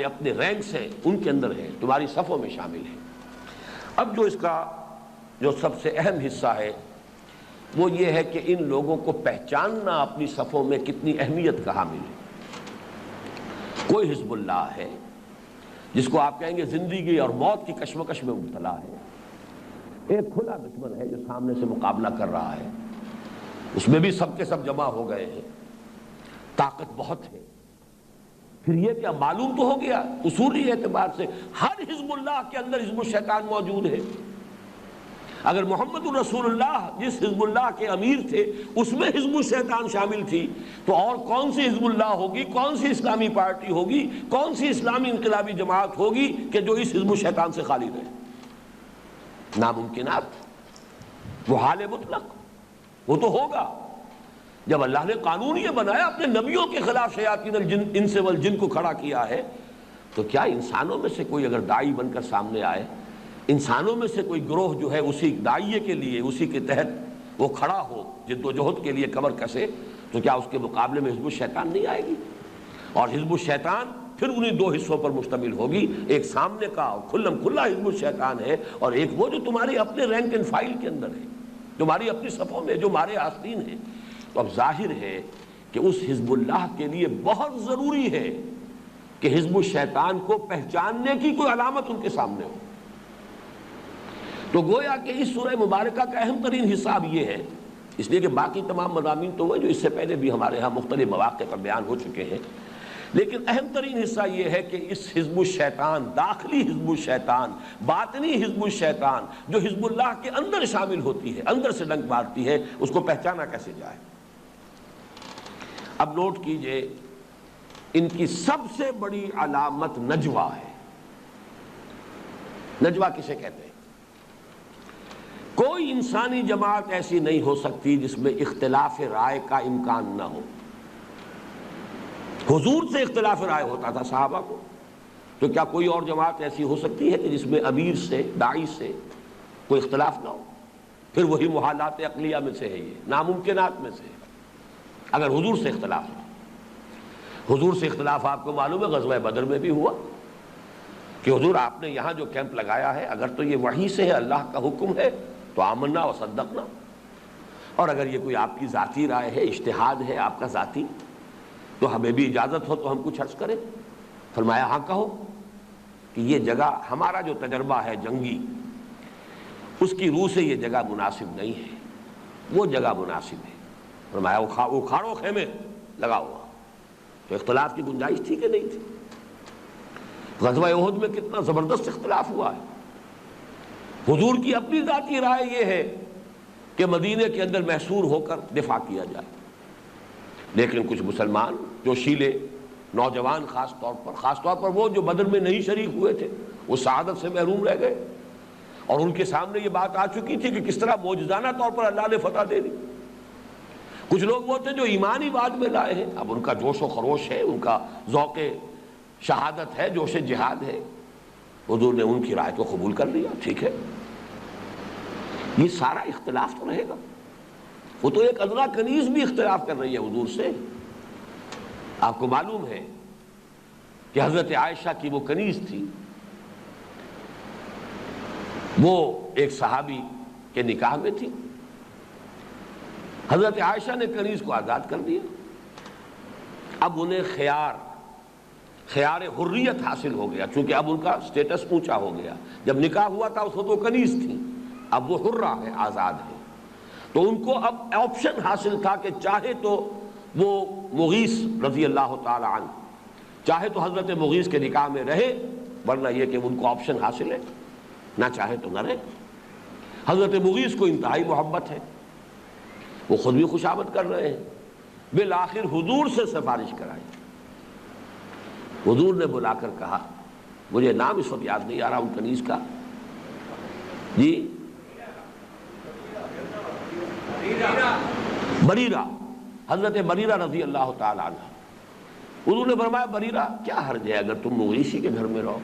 A: اپنے رینکس ہیں ان کے اندر ہے، تمہاری صفوں میں شامل ہے۔ اب جو اس کا جو سب سے اہم حصہ ہے وہ یہ ہے کہ ان لوگوں کو پہچاننا اپنی صفوں میں کتنی اہمیت کا حامل ہے۔ کوئی حزب اللہ ہے جس کو آپ کہیں گے زندگی اور موت کی کشمکش میں مبتلا ہے، ایک کھلا دشمن ہے جو سامنے سے مقابلہ کر رہا ہے، اس میں بھی سب کے سب جمع ہو گئے ہیں، طاقت بہت ہے۔ پھر یہ کیا معلوم تو ہو گیا اصولی اعتبار سے ہر حزب اللہ کے اندر حزب الشیطان موجود ہے۔ اگر محمد الرسول اللہ جس حزب اللہ کے امیر تھے اس میں حزب الشیطان شامل تھی تو اور کون سی حزب اللہ ہوگی، کون سی اسلامی پارٹی ہوگی، کون سی اسلامی انقلابی جماعت ہوگی کہ جو اس حزب الشیطان سے خالی رہے؟ ناممکنات، وہ حال مطلق، وہ تو ہوگا۔ جب اللہ نے قانون یہ بنایا اپنے نبیوں کے خلاف شیاطین الجن انس والجن کو کھڑا کیا ہے، تو کیا انسانوں میں سے کوئی اگر داعی بن کر سامنے آئے، انسانوں میں سے کوئی گروہ جو ہے اسی داعیے کے لیے، اسی کے تحت وہ کھڑا ہو، جد و جہد کے لیے کمر کسے، تو کیا اس کے مقابلے میں حزب الشیطان نہیں آئے گی؟ اور حزب الشیطان پھر انہی دو حصوں پر مشتمل ہوگی، ایک سامنے کا کھلم کھلا حزب الشیطان ہے، اور ایک وہ جو تمہارے اپنے رینک اینڈ فائل کے اندر ہے، تمہاری اپنی صفوں میں جو مارے آستین ہیں۔ تو اب ظاہر ہے کہ اس حزب اللہ کے لیے بہت ضروری ہے کہ حزب الشیطان کو پہچاننے کی کوئی علامت ان کے سامنے ہو۔ تو گویا کہ اس سورہ مبارکہ کا اہم ترین حصہ اب یہ ہے، اس لیے کہ باقی تمام مضامین تو وہ جو اس سے پہلے بھی ہمارے ہاں مختلف مواقع پر بیان ہو چکے ہیں، لیکن اہم ترین حصہ یہ ہے کہ اس حزب الشیطان، داخلی حزب الشیطان، باطنی حزب الشیطان جو حزب اللہ کے اندر شامل ہوتی ہے، اندر سے ڈنک مارتی ہے، اس کو پہچانا کیسے جائے۔ اب نوٹ کیجئے، ان کی سب سے بڑی علامت نجوہ ہے۔ نجوہ کسے کہتے ہیں؟ کوئی انسانی جماعت ایسی نہیں ہو سکتی جس میں اختلاف رائے کا امکان نہ ہو۔ حضور سے اختلاف رائے ہوتا تھا صحابہ کو، تو کیا کوئی اور جماعت ایسی ہو سکتی ہے کہ جس میں امیر سے، داعی سے کوئی اختلاف نہ ہو؟ پھر وہی محالات عقلیہ میں سے ہے، یہ ناممکنات میں سے ہے۔ اگر حضور سے اختلاف ہو، حضور سے اختلاف آپ کو معلوم ہے غزوہ بدر میں بھی ہوا کہ حضور آپ نے یہاں جو کیمپ لگایا ہے اگر تو یہ وحی سے ہے، اللہ کا حکم ہے تو آمنا و صدقنا، اور اگر یہ کوئی آپ کی ذاتی رائے ہے، اجتہاد ہے آپ کا ذاتی، تو ہمیں بھی اجازت ہو تو ہم کچھ عرض کریں۔ فرمایا ہاں کہو کہ یہ جگہ ہمارا جو تجربہ ہے جنگی، اس کی روح سے یہ جگہ مناسب نہیں ہے، وہ جگہ مناسب ہے۔ فرمایا اکھاڑو خیمے لگا ہوا۔ تو اختلاف کی گنجائش تھی کہ نہیں تھی؟ غزوہ احد میں کتنا زبردست اختلاف ہوا ہے۔ حضور کی اپنی ذاتی رائے یہ ہے کہ مدینے کے اندر محصور ہو کر دفاع کیا جائے، لیکن کچھ مسلمان جو شیلے نوجوان خاص طور پر وہ جو بدر میں نہیں شریک ہوئے تھے، وہ سعادت سے محروم رہ گئے، اور ان کے سامنے یہ بات آ چکی تھی کہ کس طرح معجزانہ طور پر اللہ نے فتح دے دی۔ کچھ لوگ وہ تھے جو ایمانی بعد میں لائے ہیں، اب ان کا جوش و خروش ہے، ان کا ذوق شہادت ہے، جوش جہاد ہے، حضور نے ان کی رائے کو قبول کر لیا، ٹھیک ہے۔ یہ سارا اختلاف تو رہے گا، وہ تو ایک ادنا کنیز بھی اختلاف کر رہی ہے حضور سے۔ آپ کو معلوم ہے کہ حضرت عائشہ کی وہ کنیز تھی، وہ ایک صحابی کے نکاح میں تھی، حضرت عائشہ نے کنیز کو آزاد کر دیا۔ اب انہیں خیار حریت حاصل ہو گیا، چونکہ اب ان کا سٹیٹس اونچا ہو گیا۔ جب نکاح ہوا تھا اس وقت وہ کنیز تھی، اب وہ حرہ ہے، آزاد ہے، تو ان کو اب آپشن حاصل تھا کہ چاہے تو وہ مغیث رضی اللہ تعالی عنہ، چاہے تو حضرت مغیث کے نکاح میں رہے، ورنہ یہ کہ ان کو آپشن حاصل ہے، نہ چاہے تو نہ رہے۔ حضرت مغیث کو انتہائی محبت ہے، وہ خود بھی خوشامد کر رہے ہیں، بالآخر حضور سے سفارش کرائی۔ حضور نے بلا کر کہا، مجھے نام اس وقت یاد نہیں آ رہا ان کنیز کا، جی بریرہ، حضرت بریرہ رضی اللہ تعالی عنہ۔ حضور نے فرمایا بریرہ کیا حرج ہے اگر تم مغیثی کے گھر میں رہو؟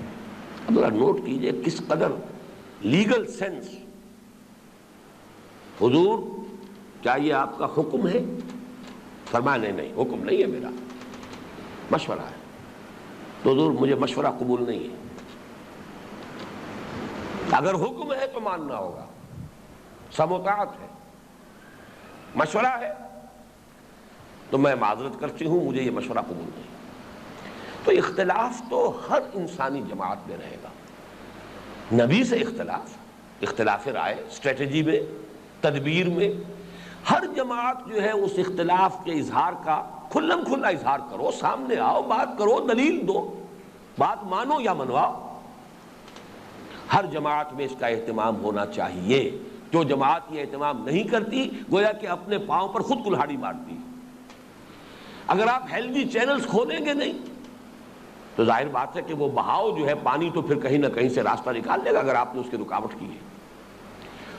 A: اب ذرا نوٹ کیجئے کس قدر لیگل سینس۔ حضور کیا یہ آپ کا حکم ہے؟ فرمایا نہیں حکم نہیں ہے، میرا مشورہ ہے۔ تو حضور مجھے مشورہ قبول نہیں ہے، اگر حکم ہے تو ماننا ہوگا، سماعت ہے، مشورہ ہے تو میں معذرت کرتی ہوں، مجھے یہ مشورہ قبول نہیں۔ تو اختلاف تو ہر انسانی جماعت میں رہے گا، نبی سے اختلاف رائے، اسٹریٹجی میں، تدبیر میں، ہر جماعت جو ہے اس اختلاف کے اظہار کا کھلم کھلا اظہار کرو، سامنے آؤ، بات کرو، دلیل دو، بات مانو یا منواؤ۔ ہر جماعت میں اس کا اہتمام ہونا چاہیے۔ جو جماعت یہ اہتمام نہیں کرتی گویا کہ اپنے پاؤں پر خود کلہاڑی مارتی۔ اگر آپ ہیلدی چینلز کھولیں گے نہیں تو ظاہر بات ہے کہ وہ بہاؤ جو ہے پانی تو پھر کہیں نہ کہیں سے راستہ نکال لے گا اگر آپ نے اس کی رکاوٹ کی ہے۔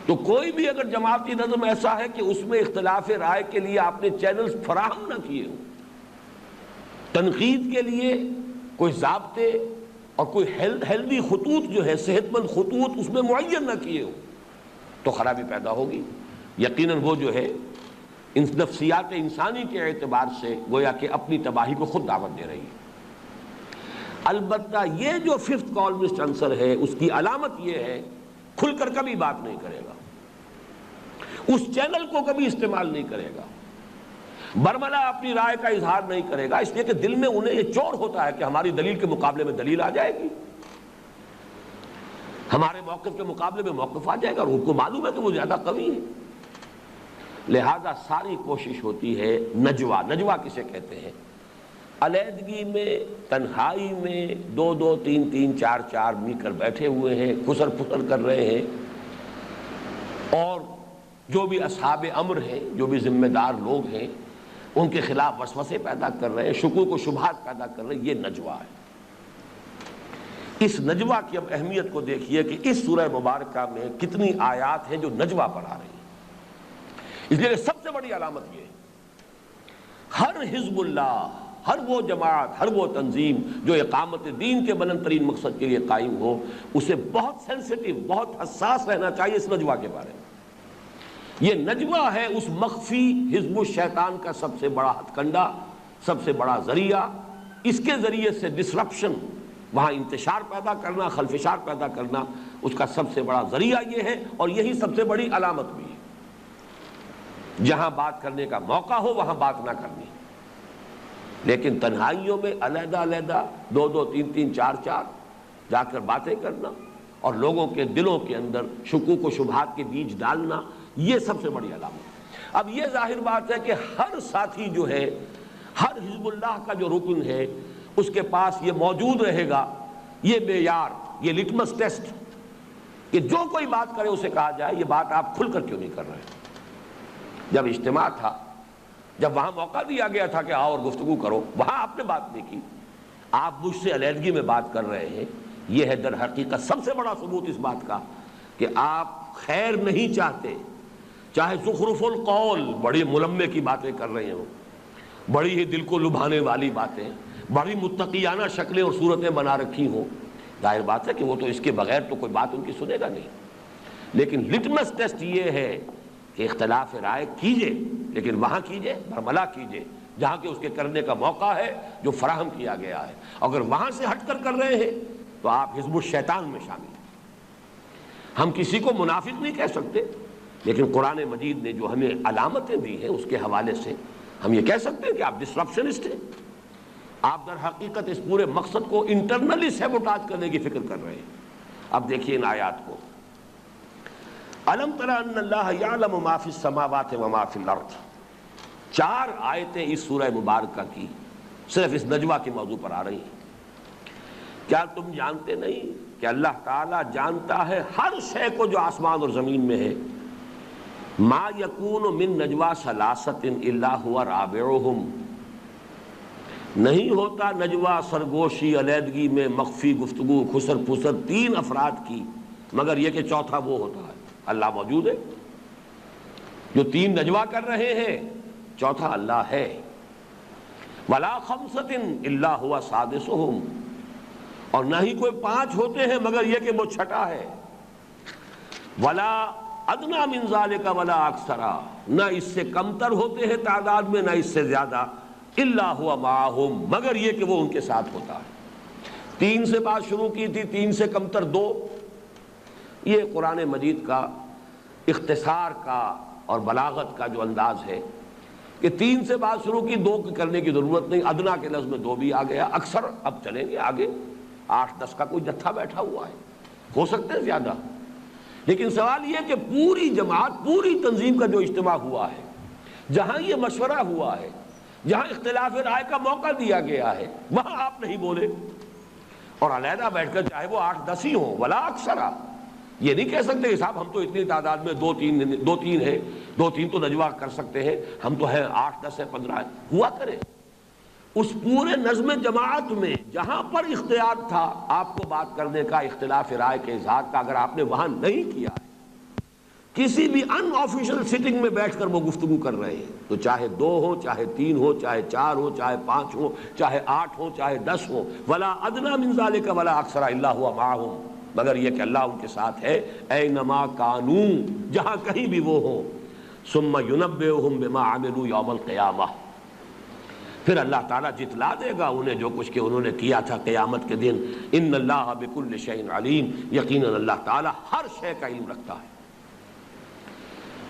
A: تو کوئی بھی اگر جماعتی نظم ایسا ہے کہ اس میں اختلاف رائے کے لیے آپ نے چینلز فراہم نہ کیے ہوں، تنقید کے لیے کوئی ضابطے اور کوئی ہیلدی خطوط جو ہے، صحت مند خطوط اس میں معین نہ کیے ہوں، تو خرابی پیدا ہوگی۔ یقیناً وہ جو ہے ان نفسیات انسانی کے اعتبار سے گویا کہ اپنی تباہی کو خود دعوت دے رہی ہے۔ البتہ یہ جو ففتھ کالمسٹ عنصر ہے اس کی علامت یہ ہے کھل کر کبھی بات نہیں کرے گا، اس چینل کو کبھی استعمال نہیں کرے گا، برملا اپنی رائے کا اظہار نہیں کرے گا، اس لیے کہ دل میں انہیں یہ چور ہوتا ہے کہ ہماری دلیل کے مقابلے میں دلیل آ جائے گی، ہمارے موقف کے مقابلے میں موقف آ جائے گا، اور ان کو معلوم ہے کہ وہ زیادہ قوی ہے۔ لہذا ساری کوشش ہوتی ہے نجوہ کسے کہتے ہیں؟ علیحدگی میں، تنہائی میں، دو دو تین تین چار چار مل کر بیٹھے ہوئے ہیں، خسر پھسر کر رہے ہیں، اور جو بھی اصحاب امر ہیں، جو بھی ذمہ دار لوگ ہیں، ان کے خلاف وسوسے پیدا کر رہے ہیں، شکوک و شبہات پیدا کر رہے ہیں، یہ نجوہ ہے۔ اس نجوہ کی اب اہمیت کو دیکھیے کہ اس سورہ مبارکہ میں کتنی آیات ہیں جو نجوہ پر آ رہی ہیں۔ اس لیے سب سے بڑی علامت یہ ہے، ہر حزب اللہ، ہر وہ جماعت، ہر وہ تنظیم جو اقامت دین کے بلند ترین مقصد کے لیے قائم ہو، اسے بہت سینسٹیو، بہت حساس رہنا چاہیے اس نجوہ کے بارے میں۔ یہ نجوہ ہے اس مخفی حزب الشیطان کا سب سے بڑا ہتھ کنڈا، سب سے بڑا ذریعہ۔ اس کے ذریعے سے ڈسرپشن، وہاں انتشار پیدا کرنا، خلفشار پیدا کرنا، اس کا سب سے بڑا ذریعہ یہ ہے، اور یہی سب سے بڑی علامت بھی ہے۔ جہاں بات کرنے کا موقع ہو وہاں بات نہ کرنی، لیکن تنہائیوں میں علیحدہ علیحدہ دو دو تین تین چار چار جا کر باتیں کرنا اور لوگوں کے دلوں کے اندر شکوک و شبہات کے بیج ڈالنا، یہ سب سے بڑی علامت۔ اب یہ ظاہر بات ہے کہ ہر ساتھی جو ہے، ہر حزب اللہ کا جو رکن ہے، اس کے پاس یہ موجود رہے گا، یہ معیار، یہ لٹمس ٹیسٹ، کہ جو کوئی بات کرے اسے کہا جائے یہ بات آپ کھل کر کیوں نہیں کر رہے۔ جب اجتماع تھا، جب وہاں موقع دیا گیا تھا کہ آؤ اور گفتگو کرو، وہاں آپ نے بات نہیں کی، آپ مجھ سے علیحدگی میں بات کر رہے ہیں۔ یہ ہے در حقیقت سب سے بڑا ثبوت اس بات کا کہ آپ خیر نہیں چاہتے، چاہے زخرف القول، بڑی ملمے کی باتیں کر رہے ہوں، بڑی ہی دل کو لبھانے والی باتیں، بڑی متقیانہ شکلیں اور صورتیں بنا رکھی ہوں، ظاہر بات ہے کہ وہ تو اس کے بغیر تو کوئی بات ان کی سنے گا نہیں۔ لیکن لٹمس ٹیسٹ یہ ہے کہ اختلاف رائے کیجئے، لیکن وہاں کیجئے، برملا کیجئے جہاں کہ اس کے کرنے کا موقع ہے، جو فراہم کیا گیا ہے۔ اگر وہاں سے ہٹ کر رہے ہیں تو آپ حزب الشیطان میں شامل ہیں۔ ہم کسی کو منافق نہیں کہہ سکتے، لیکن قرآن مجید نے جو ہمیں علامتیں دی ہیں اس کے حوالے سے ہم یہ کہہ سکتے ہیں کہ آپ ڈسرپشنسٹ ہیں، آپ در حقیقت اس پورے مقصد کو انٹرنلی سیبوٹاج کرنے کی فکر کر رہے ہیں۔ اب دیکھیے ان آیات کو، الم تر ان اللہ یعلم ما فی السماوات وما فی الارض۔ 4 آیتیں اس سورہ مبارکہ کی صرف اس نجوہ کے موضوع پر آ رہی ہیں۔ کیا تم جانتے نہیں کہ اللہ تعالیٰ جانتا ہے ہر شے کو جو آسمان اور زمین میں ہے؟ ما یکون من نجوی ثلاثۃ الا هو رابعهم، نہیں ہوتا نجوہ، سرگوشی، علیحدگی میں مخفی گفتگو، خسر پھسر 3 افراد کی مگر یہ کہ چوتھا وہ ہوتا ہے۔ اللہ موجود ہے، جو 3 نجوہ کر رہے ہیں چوتھا اللہ ہے۔ ولا خمسۃ الا هو سادسهم، اور نہ ہی کوئی 5 ہوتے ہیں مگر یہ کہ وہ چھٹا ہے۔ ولا ادنی من ذالک ولا اکثر، نہ اس سے کمتر ہوتے ہیں تعداد میں، نہ اس سے زیادہ، الا هو معهم، مگر یہ کہ وہ ان کے ساتھ ہوتا ہے۔ 3 سے بات شروع کی تھی، 3 سے کمتر 2۔ یہ قرآن مجید کا اختصار کا اور بلاغت کا جو انداز ہے کہ 3 سے بات شروع کی، 2 کرنے کی ضرورت نہیں، ادنا کے لفظ میں 2 بھی آ گیا، اکثر اب چلیں گے آگے، 8-10 کا کوئی جتھا بیٹھا ہوا ہے، ہو سکتے ہیں زیادہ، لیکن سوال یہ کہ پوری جماعت، پوری تنظیم کا جو اجتماع ہوا ہے، جہاں یہ مشورہ ہوا ہے، جہاں اختلاف رائے کا موقع دیا گیا ہے، وہاں آپ نہیں بولے، اور علیحدہ بیٹھ کر چاہے وہ 8-10 ہی ہوں، ولا اکثر، یہ نہیں کہہ سکتے کہ صاحب ہم تو اتنی تعداد میں 2-3 ہیں، 2-3 تو نجوہ کر سکتے ہیں، ہم تو ہیں 8-10 ہیں، 15 ہیں، ہوا کرے۔ اس پورے نظم جماعت میں جہاں پر اختیار تھا آپ کو بات کرنے کا، اختلاف رائے کے اظہار کا، اگر آپ نے وہاں نہیں کیا ہے، کسی بھی ان آفیشل سٹنگ میں بیٹھ کر وہ گفتگو کر رہے ہیں، تو چاہے 2 ہو، چاہے 3 ہو، چاہے 4 ہو، چاہے 5 ہو، چاہے 8 ہو، چاہے 10 ہو، ولا ادنی من ذالک ولا اکثر الا هو معهم، مگر یہ کہ اللہ ان کے ساتھ ہے، اینما کانوا، جہاں کہیں بھی وہ ہوں، ثم ینبئهم بما عملوا یوم القیامہ، پھر اللہ تعالیٰ جتلا دے گا انہیں جو کچھ کہ انہوں نے کیا تھا قیامت کے دن۔ ان اللہ بکل شیء علیم، یقیناً اللہ تعالیٰ ہر شے کا علم رکھتا ہے۔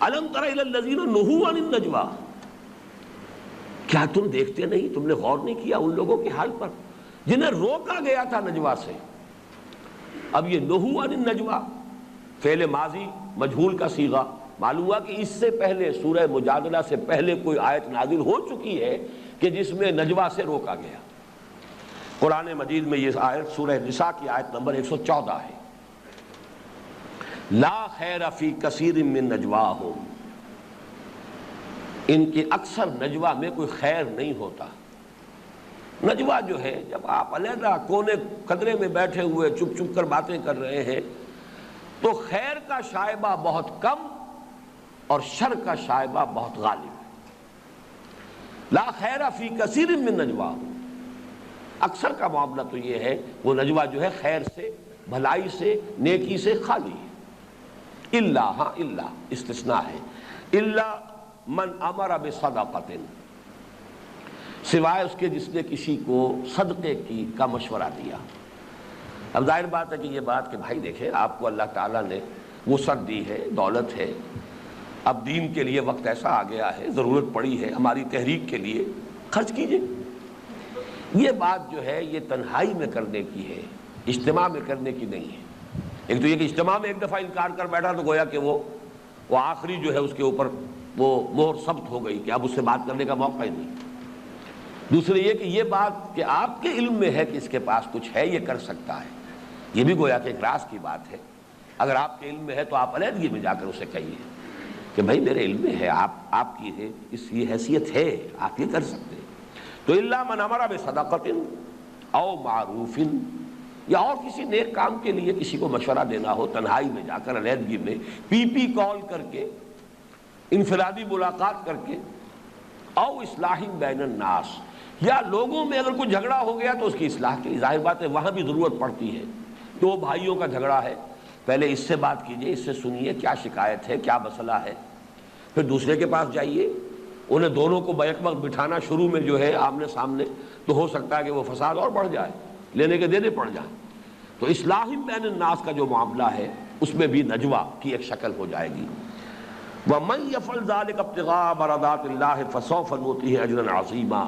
A: الم تر الی الذین نہوا عن النجوی، کیا تم دیکھتے نہیں، تم نے غور نہیں کیا ان لوگوں کے حال پر جنہیں روکا گیا تھا نجوہ سے؟ اب یہ نہوا عن النجوی فعل ماضی مجہول کا صیغہ، معلوم ہوا کہ اس سے پہلے سورہ مجادلہ سے پہلے کوئی آیت نازل ہو چکی ہے کہ جس میں نجوہ سے روکا گیا۔ قرآن مجید میں یہ آیت سورہ نساء کی آیت نمبر 114 ہے، لا خیر فی کثیر من نجواہم، ان کے اکثر نجوہ میں کوئی خیر نہیں ہوتا۔ نجوہ جو ہے جب آپ علیحدہ کونے قدرے میں بیٹھے ہوئے چپ چپ کر باتیں کر رہے ہیں تو خیر کا شائبہ بہت کم اور شر کا شائبہ بہت غالب ہے۔ لا خیر فی کثیر من نجوا، اکثر کا معاملہ تو یہ ہے وہ نجوہ جو ہے خیر سے، بھلائی سے، نیکی سے خالی ہے۔ الا، ہاں الا استثناء ہے، الا من امر بصدقۃ، سوائے اس کے جس نے کسی کو صدقے کا مشورہ دیا۔ اب ظاہر بات ہے کہ یہ بات کہ بھائی دیکھیں آپ کو اللہ تعالیٰ نے وسعت دی ہے، دولت ہے، اب دین کے لیے وقت ایسا آ گیا ہے، ضرورت پڑی ہے ہماری تحریک کے لیے، خرچ کیجئے۔ یہ بات جو ہے یہ تنہائی میں کرنے کی ہے، اجتماع میں کرنے کی نہیں ہے۔ ایک تو یہ کہ اجتماع میں ایک دفعہ انکار کر بیٹھا تو گویا کہ وہ آخری جو ہے اس کے اوپر وہ مہر ثبت ہو گئی کہ اب اس سے بات کرنے کا موقع ہی نہیں۔ دوسرے یہ کہ یہ بات کہ آپ کے علم میں ہے کہ اس کے پاس کچھ ہے، یہ کر سکتا ہے، یہ بھی گویا کہ ایک راز کی بات ہے۔ اگر آپ کے علم میں ہے تو آپ علیحدگی میں جا کر اسے کہیے کہ بھائی میرے علم میں ہے، آپ کی ہے، اس یہ حیثیت ہے، آپ یہ کر سکتے ہیں۔ تو الا من امر بصدقۃ او معروف، یا اور کسی نیک کام کے لیے کسی کو مشورہ دینا ہو، تنہائی میں جا کر علیحدگی میں پی کال کر کے، انفرادی ملاقات کر کے، او اصلاح بین الناس، یا لوگوں میں اگر کوئی جھگڑا ہو گیا تو اس کی اصلاح کی، ظاہر بات ہے وہاں بھی ضرورت پڑتی ہے۔ دو بھائیوں کا جھگڑا ہے، پہلے اس سے بات کیجئے، اس سے سنیے کیا شکایت ہے، کیا مسئلہ ہے، پھر دوسرے کے پاس جائیے، انہیں دونوں کو بیک وقت بٹھانا شروع میں جو ہے آمنے سامنے، تو ہو سکتا ہے کہ وہ فساد اور بڑھ جائے، لینے کے دینے پڑ جائیں۔ تو اصلاح بین الناس کا جو معاملہ ہے اس میں بھی نجوہ کی ایک شکل ہو جائے گی۔ وَمَن يَفْعَلْ ذَلِكَ ابْتِغَاءَ مَرْضَاتِ اللَّهِ فَسَوْفَ نُؤْتِيهِ أَجْرًا عَظِيمًا،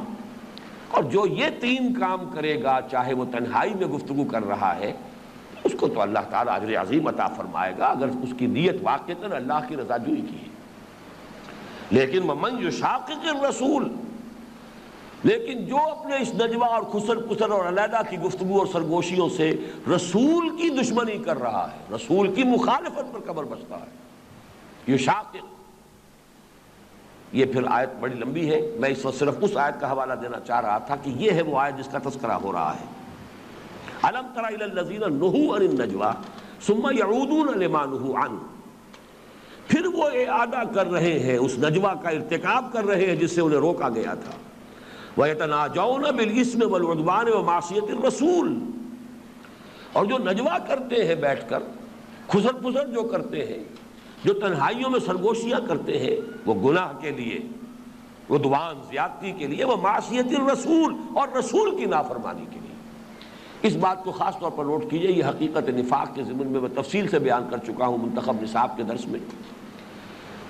A: اور جو یہ تین کام کرے گا، چاہے وہ تنہائی میں گفتگو کر رہا ہے، اس کو تو اللہ تعالیٰ اجر عظیم عطا فرمائے گا اگر اس کی نیت واقعتاً اللہ کی رضا جوئی کی ہے۔ لیکن وَمَن يُشَاقِقِ الرَّسُولَ، لیکن جو اپنے اس نجوہ اور خسر پسر اور علیحدہ کی گفتگو اور سرگوشیوں سے رسول کی دشمنی کر رہا ہے، رسول کی مخالفت پر کمر بستہ ہے، یشاقق، یہ پھر آیت بڑی لمبی ہے، میں اس وقت صرف اس آیت کا حوالہ دینا چاہ رہا تھا کہ یہ ہے وہ آیت جس کا تذکرہ ہو رہا ہے۔ أَلَمْ تَرَ إِلَى الَّذِينَ نُهُوا عَنِ النَّجْوَىٰ ثُمَّ يَعُودُونَ لِمَا نُهُوا عَنْهُ، پھر وہ اعادہ کر رہے ہیں، اس نجوہ کا ارتکاب کر رہے ہیں جس سے انہیں روکا گیا تھا۔ وَيَتَنَاجَوْنَ بِالْإِثْمِ وَالْعُدْوَانِ وَمَعْصِيَتِ الرَّسُولِ، اور جو نجوہ کرتے ہیں بیٹھ کر، خسر پسر جو کرتے ہیں، جو تنہائیوں میں سرگوشیاں کرتے ہیں، وہ گناہ کے لیے، عدوان زیادتی کے لیے، وہ معصیت الرسول اور رسول کی نافرمانی کے لیے۔ اس بات کو خاص طور پر نوٹ کیجئے، یہ حقیقت نفاق کے ضمن میں تفصیل سے بیان کر چکا ہوں منتخب نصاب کے درس میں،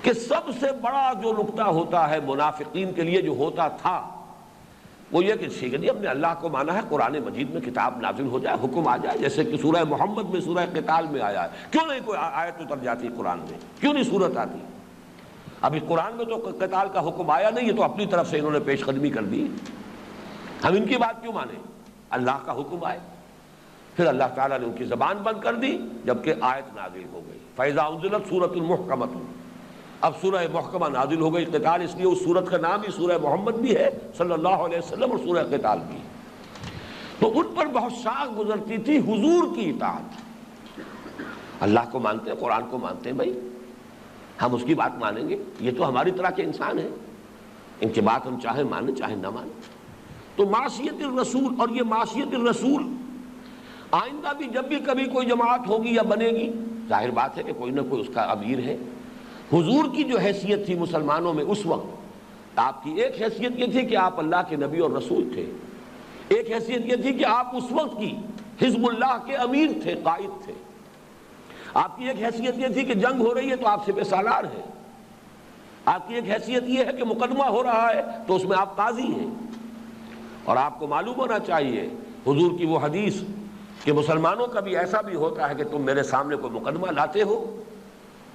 A: کہ سب سے بڑا جو نقطہ ہوتا ہے منافقین کے لیے جو ہوتا تھا وہ یہ کہ ٹھیک ہے جی ہم نے اللہ کو مانا ہے، قرآن مجید میں کتاب نازل ہو جائے، حکم آ جائے، جیسے کہ سورہ محمد میں سورہ قتال میں آیا ہے، کیوں نہیں کوئی آیت اتر جاتی قرآن میں، کیوں نہیں صورت آتی؟ ابھی قرآن میں تو قتال کا حکم آیا نہیں، یہ تو اپنی طرف سے انہوں نے پیش قدمی کر دی، ہم ان کی بات کیوں مانیں؟ اللہ کا حکم آئے، پھر اللہ تعالیٰ نے ان کی زبان بند کر دی جبکہ آیت نازل ہو گئی۔ فَإِذَا أُنزِلَتْ سُورَةٌ مُحْكَمَةٌ، اب سورہ محکمہ نازل ہو گئی، قتال، اس لیے اس سورت کا نام ہی سورہ محمد بھی ہے صلی اللہ علیہ وسلم اور سورہ قتال بھی ہے۔ تو ان پر بہت شاخ گزرتی تھی حضور کی اطاعت، اللہ کو مانتے ہیں، قرآن کو مانتے ہیں، بھائی ہم اس کی بات مانیں گے، یہ تو ہماری طرح کے انسان ہیں، ان کی بات ہم چاہے مانیں چاہے نہ مانیں۔ تو معصیت الرسول، اور یہ معصیت الرسول آئندہ بھی جب بھی کبھی کوئی جماعت ہوگی یا بنے گی، ظاہر بات ہے کہ کوئی نہ کوئی اس کا امیر ہے۔ حضور کی جو حیثیت تھی مسلمانوں میں اس وقت، آپ کی ایک حیثیت یہ تھی کہ آپ اللہ کے نبی اور رسول تھے، ایک حیثیت یہ تھی کہ آپ اس وقت کی حزب اللہ کے امیر تھے، قائد تھے۔ آپ کی ایک حیثیت یہ تھی کہ جنگ ہو رہی ہے تو آپ سپہ سالار ہیں، آپ کی ایک حیثیت یہ ہے کہ مقدمہ ہو رہا ہے تو اس میں آپ قاضی ہیں۔ اور آپ کو معلوم ہونا چاہیے حضور کی وہ حدیث کہ مسلمانوں کا بھی ایسا بھی ہوتا ہے کہ تم میرے سامنے کوئی مقدمہ لاتے ہو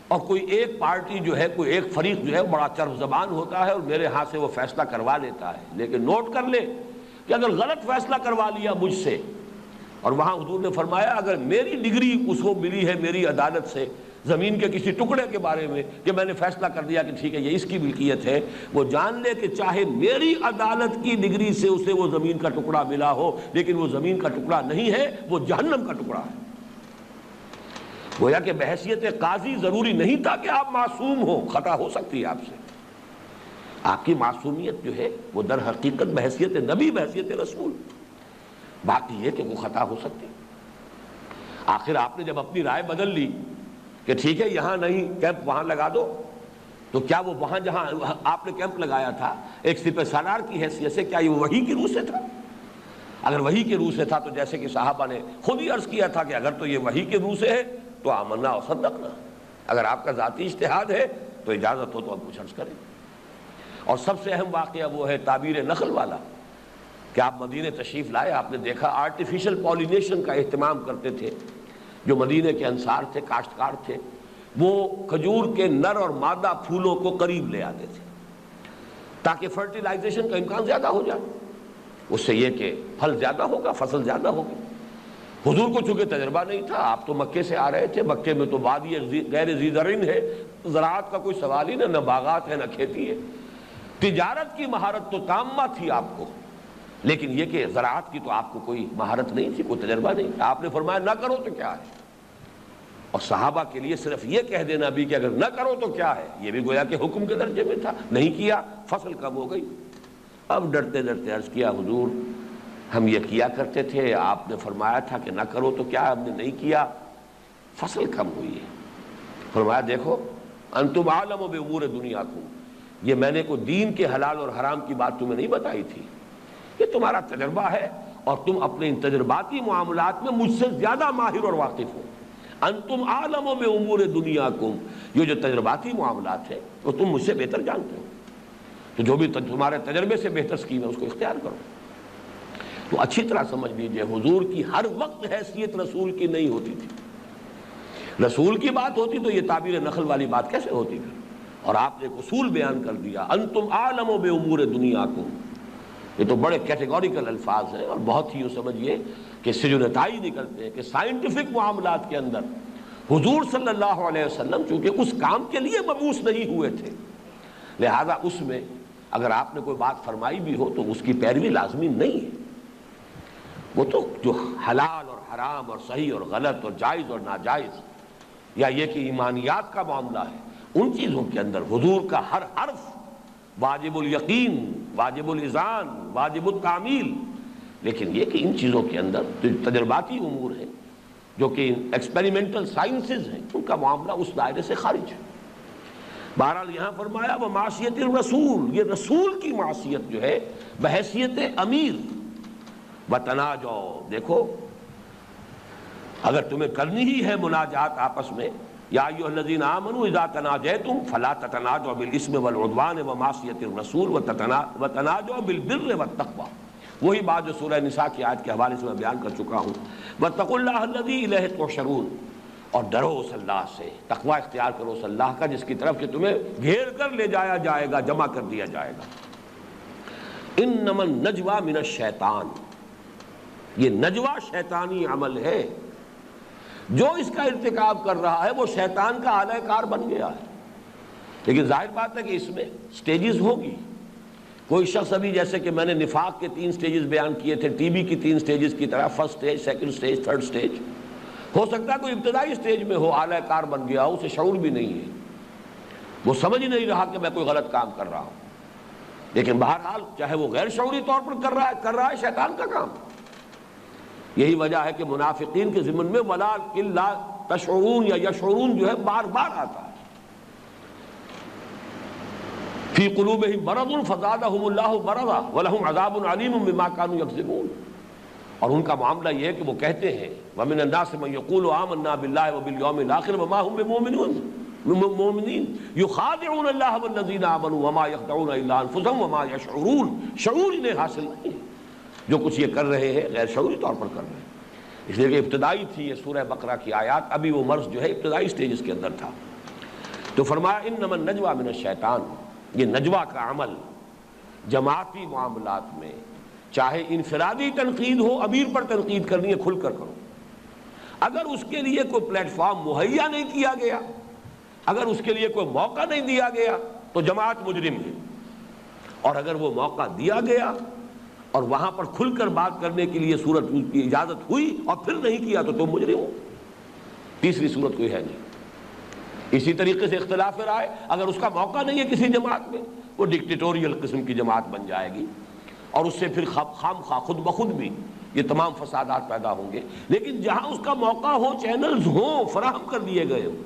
A: اور کوئی ایک پارٹی جو ہے، کوئی ایک فریق جو ہے بڑا چرب زبان ہوتا ہے اور میرے ہاتھ سے وہ فیصلہ کروا لیتا ہے، لیکن نوٹ کر لے کہ اگر غلط فیصلہ کروا لیا مجھ سے، اور وہاں حضور نے فرمایا اگر میری ڈگری اس کو ملی ہے میری عدالت سے زمین کے کسی ٹکڑے کے بارے میں کہ میں نے فیصلہ کر دیا کہ ٹھیک ہے یہ اس کی ملکیت ہے، وہ جان لے کہ چاہے میری عدالت کی ڈگری سے اسے وہ زمین کا ٹکڑا ملا ہو، لیکن وہ زمین کا ٹکڑا نہیں ہے، وہ جہنم کا ٹکڑا ہے۔ گویا کہ بحیثیت قاضی ضروری نہیں تھا کہ آپ معصوم ہو، خطا ہو سکتی ہے آپ سے۔ آپ کی معصومیت جو ہے وہ در حقیقت بحیثیت نبی، بحیثیت رسول، باقی یہ کہ وہ خطا ہو سکتی۔ آخر آپ نے جب اپنی رائے بدل لی کہ ٹھیک ہے یہاں نہیں، کیمپ وہاں لگا دو، تو کیا وہ وہاں جہاں آپ نے کیمپ لگایا تھا ایک سپہ سالار کی حیثیت سے، کیا یہ وحی کی روح سے تھا؟ اگر وحی کی روح سے تھا تو جیسے کہ صحابہ نے خود ہی عرض کیا تھا کہ اگر تو یہ وحی کی روح سے ہے تو آمنا و صدقنا، اگر آپ کا ذاتی اجتہاد ہے تو اجازت ہو تو آپ کچھ عرض کریں۔ اور سب سے اہم واقعہ وہ ہے تعبیر نخل والا کہ آپ مدینے تشریف لائے، آپ نے دیکھا آرٹیفیشل پولینیشن کا اہتمام کرتے تھے جو مدینے کے انصار تھے، کاشتکار تھے، وہ کھجور کے نر اور مادہ پھولوں کو قریب لے آتے تھے تاکہ فرٹیلائزیشن کا امکان زیادہ ہو جائے، اس سے یہ کہ پھل زیادہ ہوگا، فصل زیادہ ہوگی۔ حضور کو چونکہ تجربہ نہیں تھا، آپ تو مکے سے آ رہے تھے، مکے میں تو وادی غیر ذی زرعین ہے، زراعت کا کوئی سوال ہی نہ باغات ہے نہ کھیتی ہے، تجارت کی مہارت تو تامہ تھی آپ کو، لیکن یہ کہ زراعت کی تو آپ کو کوئی مہارت نہیں تھی، کوئی تجربہ نہیں تھا۔ آپ نے فرمایا نہ کرو تو کیا ہے، اور صحابہ کے لیے صرف یہ کہہ دینا بھی کہ اگر نہ کرو تو کیا ہے، یہ بھی گویا کہ حکم کے درجے میں تھا۔ نہیں کیا، فصل کم ہو گئی۔ اب ڈرتے ڈرتے عرض کیا حضور ہم یہ کیا کرتے تھے، آپ نے فرمایا تھا کہ نہ کرو تو کیا، ہم نے نہیں کیا، فصل کم ہوئی ہے۔ فرمایا دیکھو انتم عالم بامور دنیاکم، یہ میں نے کوئی دین کے حلال اور حرام کی بات تمہیں نہیں بتائی تھی، یہ تمہارا تجربہ ہے اور تم اپنے ان تجرباتی معاملات میں مجھ سے زیادہ ماہر اور واقف ہو۔ انتم عالم بامور دنیاکم، یہ جو تجرباتی معاملات ہیں وہ تم مجھ سے بہتر جانتے ہو، تو جو بھی تمہارے تجربے سے بہتر اسکیم ہے اس کو اختیار کرو۔ تو اچھی طرح سمجھ لیجئے حضور کی ہر وقت حیثیت رسول کی نہیں ہوتی تھی۔ رسول کی بات ہوتی تو یہ تعبیر نخل والی بات کیسے ہوتی پھر؟ اور آپ نے ایک اصول بیان کر دیا، انتم عالم بامور دنیاکم، یہ تو بڑے کیٹیگوریکل الفاظ ہیں اور بہت ہی یوں سمجھیے کہ اس سے جو نتائج نکلتے ہیں کہ سائنٹیفک معاملات کے اندر حضور صلی اللہ علیہ وسلم چونکہ اس کام کے لیے مبعوث نہیں ہوئے تھے، لہذا اس میں اگر آپ نے کوئی بات فرمائی بھی ہو تو اس کی پیروی لازمی نہیں ہے۔ وہ تو جو حلال اور حرام اور صحیح اور غلط اور جائز اور ناجائز یا یہ کہ ایمانیات کا معاملہ ہے، ان چیزوں کے اندر حضور کا ہر حرف واجب الیقین، واجب الاذعان، واجب التعمیل، لیکن یہ کہ ان چیزوں کے اندر تجرباتی امور ہیں جو کہ ایکسپیریمنٹل سائنسز ہیں، ان کا معاملہ اس دائرے سے خارج ہے۔ بہرحال یہاں فرمایا وہ معصیت الرسول، یہ رسول کی معصیت جو ہے بحیثیت امیر۔ وتناجوا، دیکھو اگر تمہیں کرنی ہی ہے مناجات آپس میں، یا ایھا الذین آمنوا اذا تناجیتم فلا تتناجوا بالاثم والعدوان ومعصیۃ الرسول وتناجوا بالبر والتقوی، وہی بات جو سورہ نساء کی آیت کے حوالے سے میں بیان کر چکا ہوں۔ واتقوا اللہ الذی الیہ تحشرون، اور ڈرو اس اللہ سے، تقوی اختیار کرو اس اللہ کا جس کی طرف کہ تمہیں گھیر کر لے جایا جائے گا، جمع کر دیا جائے گا۔ انما النجوى من الشیطان، یہ نجوہ شیطانی عمل ہے، جو اس کا ارتکاب کر رہا ہے وہ شیطان کا آلہ کار بن گیا ہے۔ لیکن ظاہر بات ہے کہ اس میں سٹیجز ہوگی۔ کوئی شخص ابھی جیسے کہ میں نے نفاق کے 3 سٹیجز بیان کیے تھے، ٹی بی کی 3 سٹیجز کی طرح، first stage, second stage, third stage, ہو سکتا ہے کوئی ابتدائی سٹیج میں ہو، اعلی کار بن گیا ہو، اسے شعور بھی نہیں ہے، وہ سمجھ ہی نہیں رہا کہ میں کوئی غلط کام کر رہا ہوں، لیکن بہرحال چاہے وہ غیر شعوری طور پر کر رہا ہے شیطان کا کام۔ یہی وجہ ہے کہ منافقین کے ضمن میں وَلَٰكِن لَا تَشْعُرُونَ یا یشعرون جو ہے بار بار آتا ہے۔ فی قلوبہم مرض فزادہم اللہ مرضا ولہم عذاب علیم بما کانوا یکذبون، اور ان کا معاملہ یہ ہے کہ وہ کہتے ہیں وَمِنَ النَّاسِ مَن يَقُولُ آمَنَّا بِاللَّهِ وَبِالْيَوْمِ الْآخِرِ وَمَا هُم بِمُؤْمِنِينَ يُخَادِعُونَ اللَّهَ وَالَّذِينَ آمَنُوا وَمَا يَخْدَعُونَ إِلَّا أَنفُسَهُمْ وَمَا يَشْعُرُونَ، شعور انہیں حاصل نہیں ہے، جو کچھ یہ کر رہے ہیں غیر شعوری طور پر کر رہے ہیں۔ اس لیے کہ ابتدائی تھی یہ سورہ بقرہ کی آیات، ابھی وہ مرض جو ہے ابتدائی سٹیجز کے اندر تھا۔ تو فرمایا انما النجوى من الشیطان، یہ نجوہ کا عمل جماعتی معاملات میں، چاہے انفرادی تنقید ہو، امیر پر تنقید کرنی ہے کھل کر کرو، اگر اس کے لیے کوئی پلیٹ فارم مہیا نہیں کیا گیا، اگر اس کے لیے کوئی موقع نہیں دیا گیا تو جماعت مجرم ہے، اور اگر وہ موقع دیا گیا اور وہاں پر کھل کر بات کرنے کے لیے صورت کی اجازت ہوئی اور پھر نہیں کیا تو تم مجرم ہو، تیسری صورت کوئی ہے نہیں۔ اسی طریقے سے اختلاف رائے، اگر اس کا موقع نہیں ہے کسی جماعت میں، وہ ڈکٹیٹوریل قسم کی جماعت بن جائے گی، اور اس سے پھر خام خواہ خود بخود بھی یہ تمام فسادات پیدا ہوں گے۔ لیکن جہاں اس کا موقع ہو، چینلز ہوں فراہم کر دیے گئے ہوں،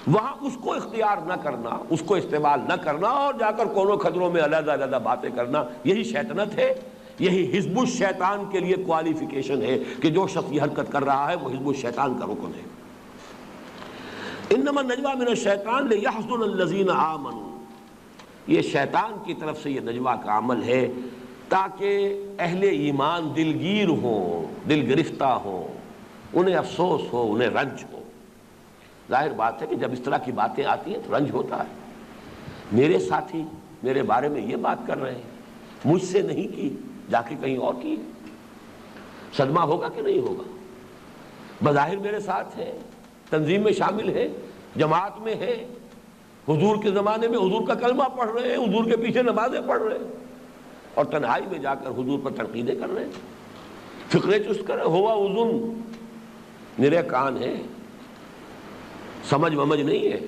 A: وہاں اس کو اختیار نہ کرنا، اس کو استعمال نہ کرنا اور جا کر کونوں خدروں میں علیحدہ علیحدہ باتیں کرنا، یہی شیطنت ہے، یہی حزب الشیطان کے لیے کوالیفیکیشن ہے کہ جو شخص یہ حرکت کر رہا ہے وہ حزب الشیطان کا رکن ہے۔ انما النجوى من الشیطان لیحزن الذین آمنوا، یہ شیطان کی طرف سے یہ نجوہ کا عمل ہے تاکہ اہل ایمان دلگیر ہوں، دل گرفتہ ہوں، انہیں افسوس ہو، انہیں رنج ہو۔ ظاہر بات ہے کہ جب اس طرح کی باتیں آتی ہیں تو رنج ہوتا ہے۔ میرے ساتھی میرے بارے میں یہ بات کر رہے ہیں، مجھ سے نہیں کی، جا کے کہیں اور کی، صدمہ ہوگا کہ نہیں ہوگا؟ بظاہر میرے ساتھ ہے، تنظیم میں شامل ہے، جماعت میں ہے، حضور کے زمانے میں حضور کا کلمہ پڑھ رہے ہیں، حضور کے پیچھے نمازیں پڑھ رہے ہیں، اور تنہائی میں جا کر حضور پر تنقیدیں کر رہے ہیں، فکرے چست کر رہے ہیں، ہوا اذن، میرے کان ہیں، سمجھ ومجھ نہیں ہے،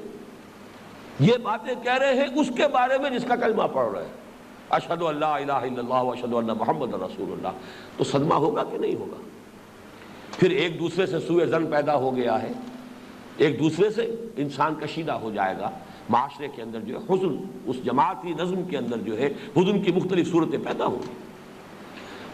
A: یہ باتیں کہہ رہے ہیں اس کے بارے میں جس کا کلمہ پڑھ رہے ہیں، اشہد ان لا الہ الا اللہ واشہد ان محمد رسول اللہ، تو صدمہ ہوگا کہ نہیں ہوگا؟ پھر ایک دوسرے سے سوء ظن پیدا ہو گیا ہے، ایک دوسرے سے انسان کشیدہ ہو جائے گا، معاشرے کے اندر جو ہے حزن، اس جماعتی نظم کے اندر جو ہے حزن کی مختلف صورتیں پیدا ہوں گی۔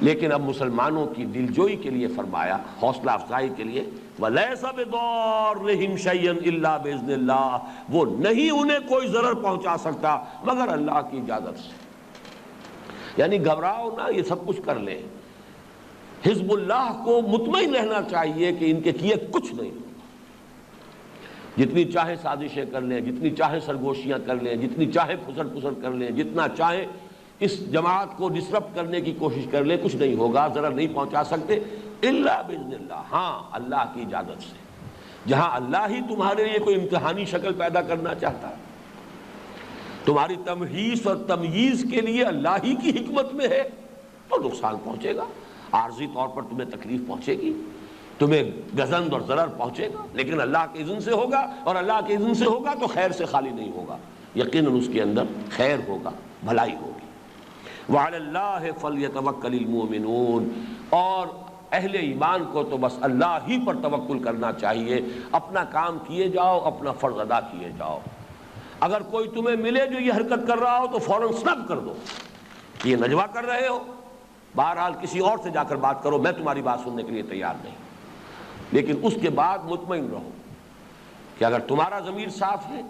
A: لیکن اب مسلمانوں کی دلجوئی کے لیے فرمایا، حوصلہ افزائی کے لیے، وَلَيْسَ بِضَارِّهِمْ شَيْئًا إِلَّا بِإِذْنِ اللَّهِ، وہ نہیں انہیں کوئی ضرر پہنچا سکتا مگر اللہ کی اجازت سے۔ یعنی گھبراؤ نہ، یہ سب کچھ کر لیں، حزب اللہ کو مطمئن رہنا چاہیے کہ ان کے کیے کچھ نہیں، جتنی چاہے سازشیں کر لیں، جتنی چاہے سرگوشیاں کر لیں، جتنی چاہے پھسل کر لیں، جتنا چاہے اس جماعت کو ڈسرپٹ کرنے کی کوشش کر لیں، کچھ نہیں ہوگا، ضرر نہیں پہنچا سکتے الا باذن اللہ، ہاں اللہ کی اجازت سے۔ جہاں اللہ ہی تمہارے لیے کوئی امتحانی شکل پیدا کرنا چاہتا ہے، تمہاری تمحیص اور تمییز کے لیے اللہ ہی کی حکمت میں ہے، تو نقصان پہنچے گا، عارضی طور پر تمہیں تکلیف پہنچے گی، تمہیں گزند اور ضرر پہنچے گا، لیکن اللہ کے اذن سے ہوگا، اور اللہ کے اذن سے ہوگا تو خیر سے خالی نہیں ہوگا، یقیناً اس کے اندر خیر ہوگا، بھلائی ہوگی۔ وعلی اللہ فلیتوکل المؤمنون، اور اہل ایمان کو تو بس اللہ ہی پر توکل کرنا چاہیے، اپنا کام کیے جاؤ، اپنا فرض ادا کیے جاؤ۔ اگر کوئی تمہیں ملے جو یہ حرکت کر رہا ہو تو فوراً سنب کر دو، یہ نجوہ کر رہے ہو، بہرحال کسی اور سے جا کر بات کرو، میں تمہاری بات سننے کے لیے تیار نہیں، لیکن اس کے بعد مطمئن رہو کہ اگر تمہارا ضمیر صاف ہے،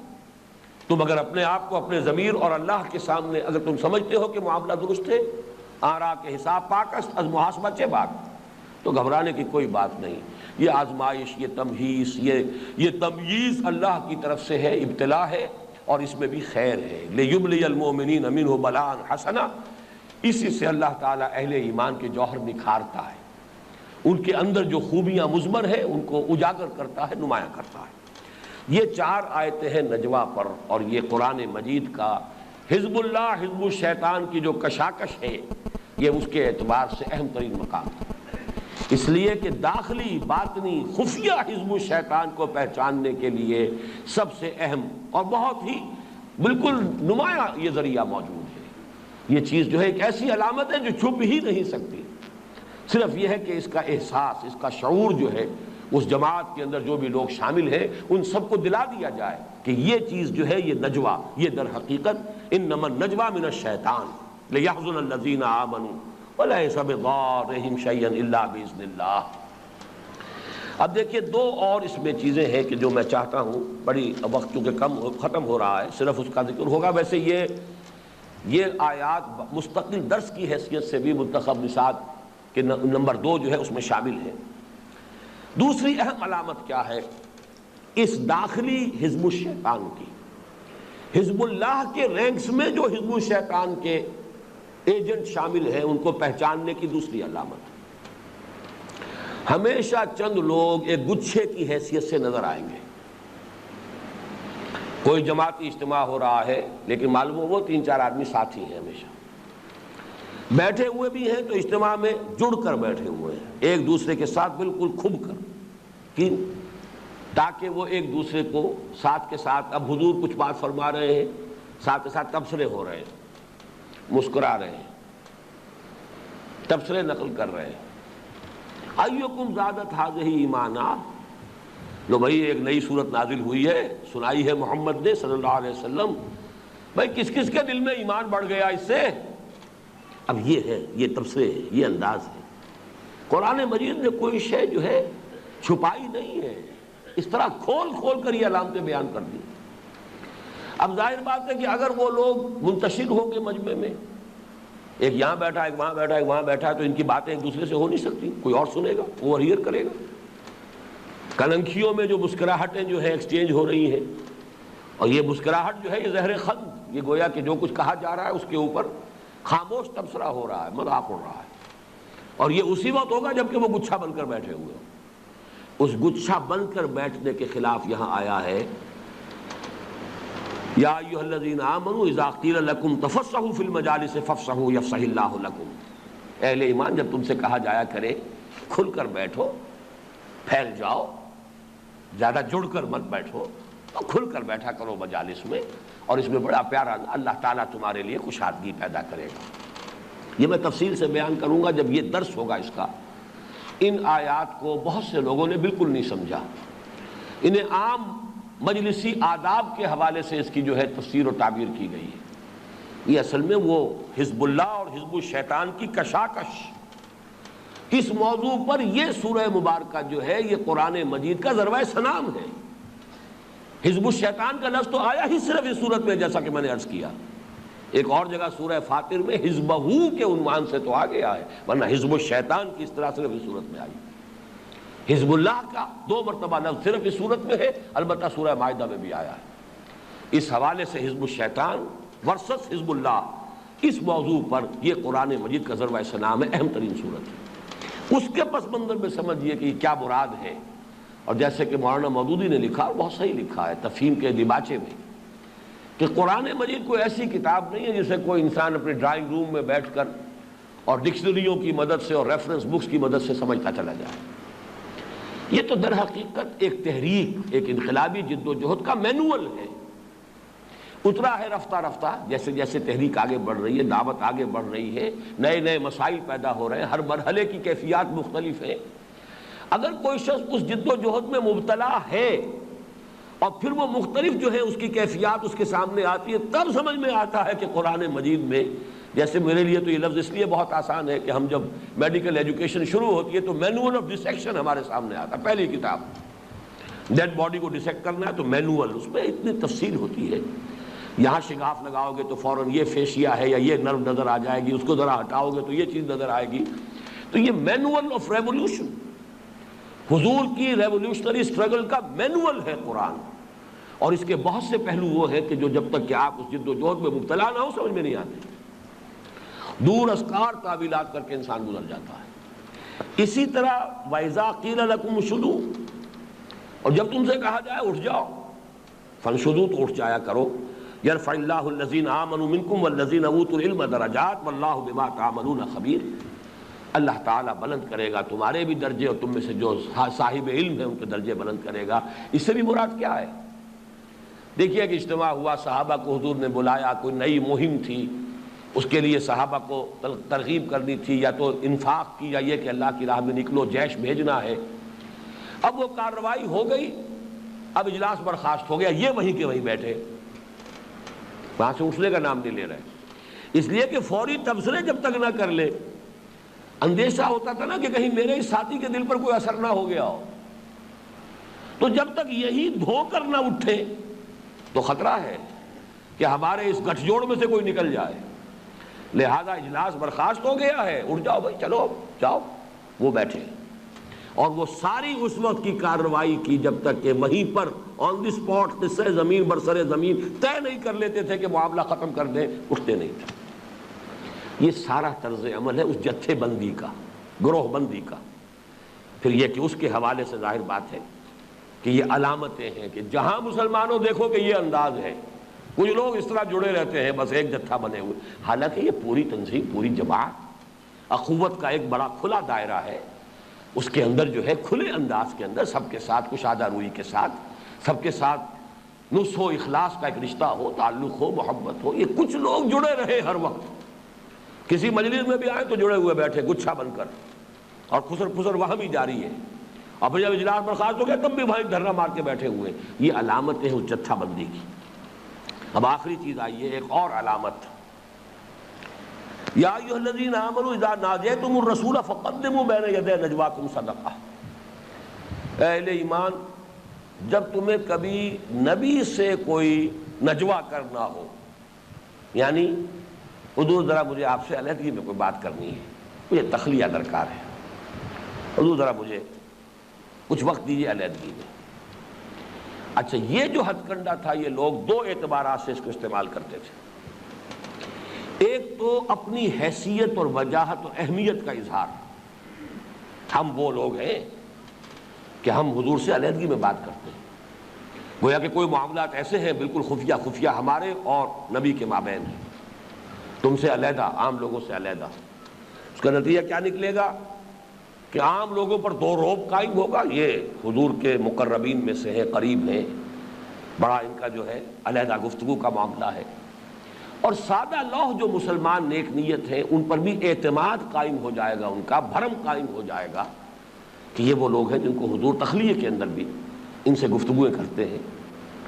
A: تم اگر اپنے آپ کو اپنے ضمیر اور اللہ کے سامنے اگر تم سمجھتے ہو کہ معاملہ درست ہے، آرا کے حساب پاک است از محاسبہ چے باک، تو گھبرانے کی کوئی بات نہیں۔ یہ آزمائش، یہ تمحیص، یہ تمییز اللہ کی طرف سے ہے، ابتلا ہے، اور اس میں بھی خیر ہے۔ لِيُبْلِيَ الْمُؤْمِنِينَ مِنْهُ بَلَاءً حَسَنًا، اسی سے اللہ تعالیٰ اہل ایمان کے جوہر نکھارتا ہے، ان کے اندر جو خوبیاں مضمر ہیں ان کو اجاگر کرتا ہے، نمایاں کرتا ہے۔ یہ 4 آیتیں ہیں نجوہ پر، اور یہ قرآن مجید کا حزب اللہ حزب الشیطان کی جو کشاکش ہے، یہ اس کے اعتبار سے اہم ترین مقام ہے، اس لیے کہ داخلی باطنی خفیہ حزب الشیطان کو پہچاننے کے لیے سب سے اہم اور بہت ہی بالکل نمایاں یہ ذریعہ موجود ہے۔ یہ چیز جو ہے ایک ایسی علامت ہے جو چھپ ہی نہیں سکتی، صرف یہ ہے کہ اس کا احساس، اس کا شعور جو ہے اس جماعت کے اندر جو بھی لوگ شامل ہیں ان سب کو دلا دیا جائے کہ یہ چیز جو ہے یہ نجوہ، یہ در حقیقت انما النجوى من الشیطان لیحزن الذین آمنوا ولیس بضارهم شیئا الا باذن اللہ۔ اب دیکھیے 2 اور اس میں چیزیں ہیں کہ جو میں چاہتا ہوں، بڑی وقت چونکہ کم ختم ہو رہا ہے، صرف اس کا ذکر ہوگا۔ ویسے یہ آیات مستقل درس کی حیثیت سے بھی منتخب نصاب کہ نمبر 2 جو ہے اس میں شامل ہے۔ دوسری اہم علامت کیا ہے اس داخلی حزب الشیطان کی؟ حزب اللہ کے رینکس میں جو حزب الشیطان کے ایجنٹ شامل ہیں ان کو پہچاننے کی دوسری علامت، ہمیشہ چند لوگ ایک گچھے کی حیثیت سے نظر آئیں گے. کوئی جماعتی اجتماع ہو رہا ہے لیکن معلوم ہو وہ 3-4 آدمی ساتھ ہی ہیں، ہمیشہ بیٹھے ہوئے بھی ہیں تو اجتماع میں جڑ کر بیٹھے ہوئے ہیں، ایک دوسرے کے ساتھ بالکل کھب کر. کیوں؟ تاکہ وہ ایک دوسرے کو ساتھ کے ساتھ، اب حضور کچھ بات فرما رہے ہیں، ساتھ کے ساتھ تبصرے ہو رہے ہیں، مسکرا رہے ہیں، تبصرے نقل کر رہے ہیں. ایکم زادت ہذہ ایمانا، لو بھائی ایک نئی صورت نازل ہوئی ہے، سنائی ہے محمد نے صلی اللہ علیہ وسلم، بھائی کس کس کے دل میں ایمان بڑھ گیا اس سے؟ اب یہ ہے، یہ تبصرے ہے، یہ انداز ہے. قرآن مجید نے کوئی شے جو ہے چھپائی نہیں ہے، اس طرح کھول کھول کر یہ علامتیں بیان کر دی. اب ظاہر بات ہے کہ اگر وہ لوگ منتشر ہوں گے مجمع میں، ایک یہاں بیٹھا ایک وہاں بیٹھا ایک وہاں بیٹھا، تو ان کی باتیں ایک دوسرے سے ہو نہیں سکتی، کوئی اور سنے گا، اوور ہیئر کرے گا. کلنکھیوں میں جو مسکراہٹیں جو ہے ایکسچینج ہو رہی ہیں، اور یہ مسکراہٹ جو ہے یہ زہر خند، یہ گویا کہ جو کچھ کہا جا رہا ہے اس کے اوپر خاموش تبصرہ ہو رہا ہے، مذاق ہو رہا ہے. اور یہ اسی وقت ہوگا جبکہ وہ گچھا بن کر بیٹھے ہوئے ہوں. اس گچھا بن کر بیٹھنے کے خلاف یہاں آیا ہے یا ایھا الذین آمنوا اذا قیل لکم تفصحوا فی المجالس فافصحوا یفصح اللہ لکم. اہل ایمان جب تم سے کہا جایا کرے کھل کر بیٹھو، پھیل جاؤ، زیادہ جڑ کر مت بیٹھو، تو کھل کر بیٹھا کرو مجالس میں، اور اس میں بڑا پیارا اللہ تعالیٰ تمہارے لیے کشادگی پیدا کرے گا. یہ میں تفصیل سے بیان کروں گا جب یہ درس ہوگا اس کا. ان آیات کو بہت سے لوگوں نے بالکل نہیں سمجھا، انہیں عام مجلسی آداب کے حوالے سے اس کی جو ہے تفسیر و تعبیر کی گئی ہے. یہ اصل میں وہ حزب اللہ اور حزب الشیطان کی کشاکش، اس موضوع پر یہ سورہ مبارکہ جو ہے یہ قرآن مجید کا ذروہ سنام ہے. حزب الشیطان کا لفظ تو آیا ہی صرف اس صورت میں، جیسا کہ میں نے عرض کیا. ایک اور جگہ سورہ فاطر میں حزبہ کے عنوان سے تو آ گیا ہے، ورنہ حزب الشیطان کی اس طرح صرف اس صورت میں آئی. حزب اللہ کا 2 مرتبہ لفظ صرف اس صورت میں ہے، البتہ سورہ مائدہ میں بھی آیا ہے. اس حوالے سے حزب الشیطان ورسس حزب اللہ، اس موضوع پر یہ قرآن مجید کا ذروہ سنام ہے، اہم ترین صورت ہے. اس کے پس منظر میں سمجھیے کہ یہ کیا مراد ہے. اور جیسے کہ مولانا مودودی نے لکھا، اور بہت صحیح لکھا ہے تفہیم کے دیباچے میں، کہ قرآن مجید کوئی ایسی کتاب نہیں ہے جسے کوئی انسان اپنے ڈرائنگ روم میں بیٹھ کر اور ڈکشنریوں کی مدد سے اور ریفرنس بکس کی مدد سے سمجھتا چلا جائے. یہ تو در حقیقت ایک تحریک، ایک انقلابی جد و جہد کا مینول ہے. اترا ہے رفتہ رفتہ، جیسے جیسے تحریک آگے بڑھ رہی ہے، دعوت آگے بڑھ رہی ہے، نئے نئے مسائل پیدا ہو رہے ہیں، ہر مرحلے کی کیفیات مختلف ہیں. اگر کوئی شخص اس جد و جہد میں مبتلا ہے اور پھر وہ مختلف جو ہے اس کی کیفیات اس کے سامنے آتی ہے، تب سمجھ میں آتا ہے کہ قرآن مجید میں، جیسے میرے لیے تو یہ لفظ اس لیے بہت آسان ہے کہ ہم جب میڈیکل ایجوکیشن شروع ہوتی ہے تو مینول آف ڈسیکشن ہمارے سامنے آتا ہے. پہلی کتاب ڈیڈ باڈی کو ڈسیکٹ کرنا ہے تو مینول، اس میں اتنی تفصیل ہوتی ہے. یہاں شگاف لگاؤ گے تو فوراً یہ فیشیا ہے یا یہ نرو نظر آ جائے گی، اس کو ذرا ہٹاؤ گے تو یہ چیز نظر آئے گی. تو یہ مینول آف ریولوشن، حضور کی ریولوشنری اسٹرگل کا مینول ہے قرآن. اور اس کے بہت سے پہلو وہ ہیں کہ جو جب تک کہ آپ اس جد و جہد میں مبتلا نہ ہو سمجھ میں نہیں آتے، دور اسکار تعویلات کر کے انسان گزر جاتا ہے. اسی طرح وَإِذَا قِيلَ لَكُمْ انشُزُوا، اور جب تم سے کہا جائے اٹھ جاؤ، فانشزوا تو اٹھ جایا کرو. يَرْفَعِ اللَّهُ الَّذِينَ آمَنُوا مِنكُمْ وَالَّذِينَ أُوتُوا الْعِلْمَ دَرَجَاتٍ وَاللَّهُ بِمَا تَعْمَلُونَ خَبِيرٌ. اللہ تعالیٰ بلند کرے گا تمہارے بھی درجے، اور تم میں سے جو صاحب علم ہے ان کے درجے بلند کرے گا. اس سے بھی مراد کیا ہے؟ دیکھیے کہ اجتماع ہوا، صحابہ کو حضور نے بلایا، کوئی نئی مہم تھی، اس کے لیے صحابہ کو ترغیب کرنی تھی، یا تو انفاق کی، یا یہ کہ اللہ کی راہ میں نکلو، جیش بھیجنا ہے. اب وہ کارروائی ہو گئی، اب اجلاس برخاست ہو گیا، یہ وہیں کے وہیں بیٹھے، وہاں سے اٹھنے کا نام نہیں لے رہے. اس لیے کہ فوری تبصرے جب تک نہ کر لے، اندیشہ ہوتا تھا نا کہ کہیں میرے اس ساتھی کے دل پر کوئی اثر نہ ہو گیا ہو. تو جب تک یہی دھو کر نہ اٹھے تو خطرہ ہے کہ ہمارے اس گٹھ جوڑ میں سے کوئی نکل جائے. لہذا اجلاس برخاست ہو گیا ہے، اٹھ جاؤ بھائی، چلو جاؤ. وہ بیٹھے، اور وہ ساری اس وقت کی کارروائی کی جب تک کہ وہیں پر آن دی اسپاٹ قصہ زمین برسر زمین طے نہیں کر لیتے تھے کہ معاملہ ختم کر دیں، اٹھتے نہیں تھے. یہ سارا طرز عمل ہے اس جتھے بندی کا، گروہ بندی کا. پھر یہ کہ اس کے حوالے سے ظاہر بات ہے کہ یہ علامتیں ہیں کہ جہاں مسلمانوں دیکھو کہ یہ انداز ہے، کچھ لوگ اس طرح جڑے رہتے ہیں بس ایک جتھا بنے ہوئے، حالانکہ یہ پوری تنظیم، پوری جماعت اخوت کا ایک بڑا کھلا دائرہ ہے، اس کے اندر جو ہے کھلے انداز کے اندر سب کے ساتھ کشادہ روئی کے ساتھ، سب کے ساتھ نصح و اخلاص کا ایک رشتہ ہو، تعلق ہو، محبت ہو۔ یہ کچھ لوگ جڑے رہے ہر وقت، کسی مجلس میں بھی آئے تو جڑے ہوئے بیٹھے گچھا بن کر، اور خسر پھسر وہاں بھی جاری ہے، اور پھر جب اجلاس برخاست ہو گیا تب بھی وہاں دھرنا مار کے بیٹھے ہوئے۔ یہ علامتیں ہیں اس جتھا بندی کی۔ اب آخری چیز آئی ہے ایک اور علامت، یا ایھا الذین آمنوا اذا ناجیتم الرسول فقدموا بین یدی نجواکم صدقہ۔ اے اہل ایمان، جب تمہیں کبھی نبی سے کوئی نجوا کرنا ہو، یعنی حضور ذرا مجھے آپ سے علیحدگی میں کوئی بات کرنی ہے، مجھے تخلیہ درکار ہے، حضور ذرا مجھے کچھ وقت دیجیے علیحدگی میں۔ اچھا، یہ جو ہتھ کنڈا تھا یہ لوگ دو اعتبارات سے اس کو استعمال کرتے تھے۔ ایک تو اپنی حیثیت اور وجاہت اور اہمیت کا اظہار، ہم وہ لوگ ہیں کہ ہم حضور سے علیحدگی میں بات کرتے ہیں، گویا کہ کوئی معاملات ایسے ہیں بالکل خفیہ خفیہ ہمارے اور نبی کے مابین ہیں، تم سے علیحدہ، عام لوگوں سے علیحدہ۔ اس کا نتیجہ کیا نکلے گا کہ عام لوگوں پر دو روب قائم ہوگا، یہ حضور کے مقربین میں سے ہیں، قریب ہیں، بڑا ان کا جو ہے علیحدہ گفتگو کا معاملہ ہے، اور سادہ لوح جو مسلمان نیک نیت ہیں ان پر بھی اعتماد قائم ہو جائے گا، ان کا بھرم قائم ہو جائے گا کہ یہ وہ لوگ ہیں جن کو حضور تخلیہ کے اندر بھی ان سے گفتگویں کرتے ہیں،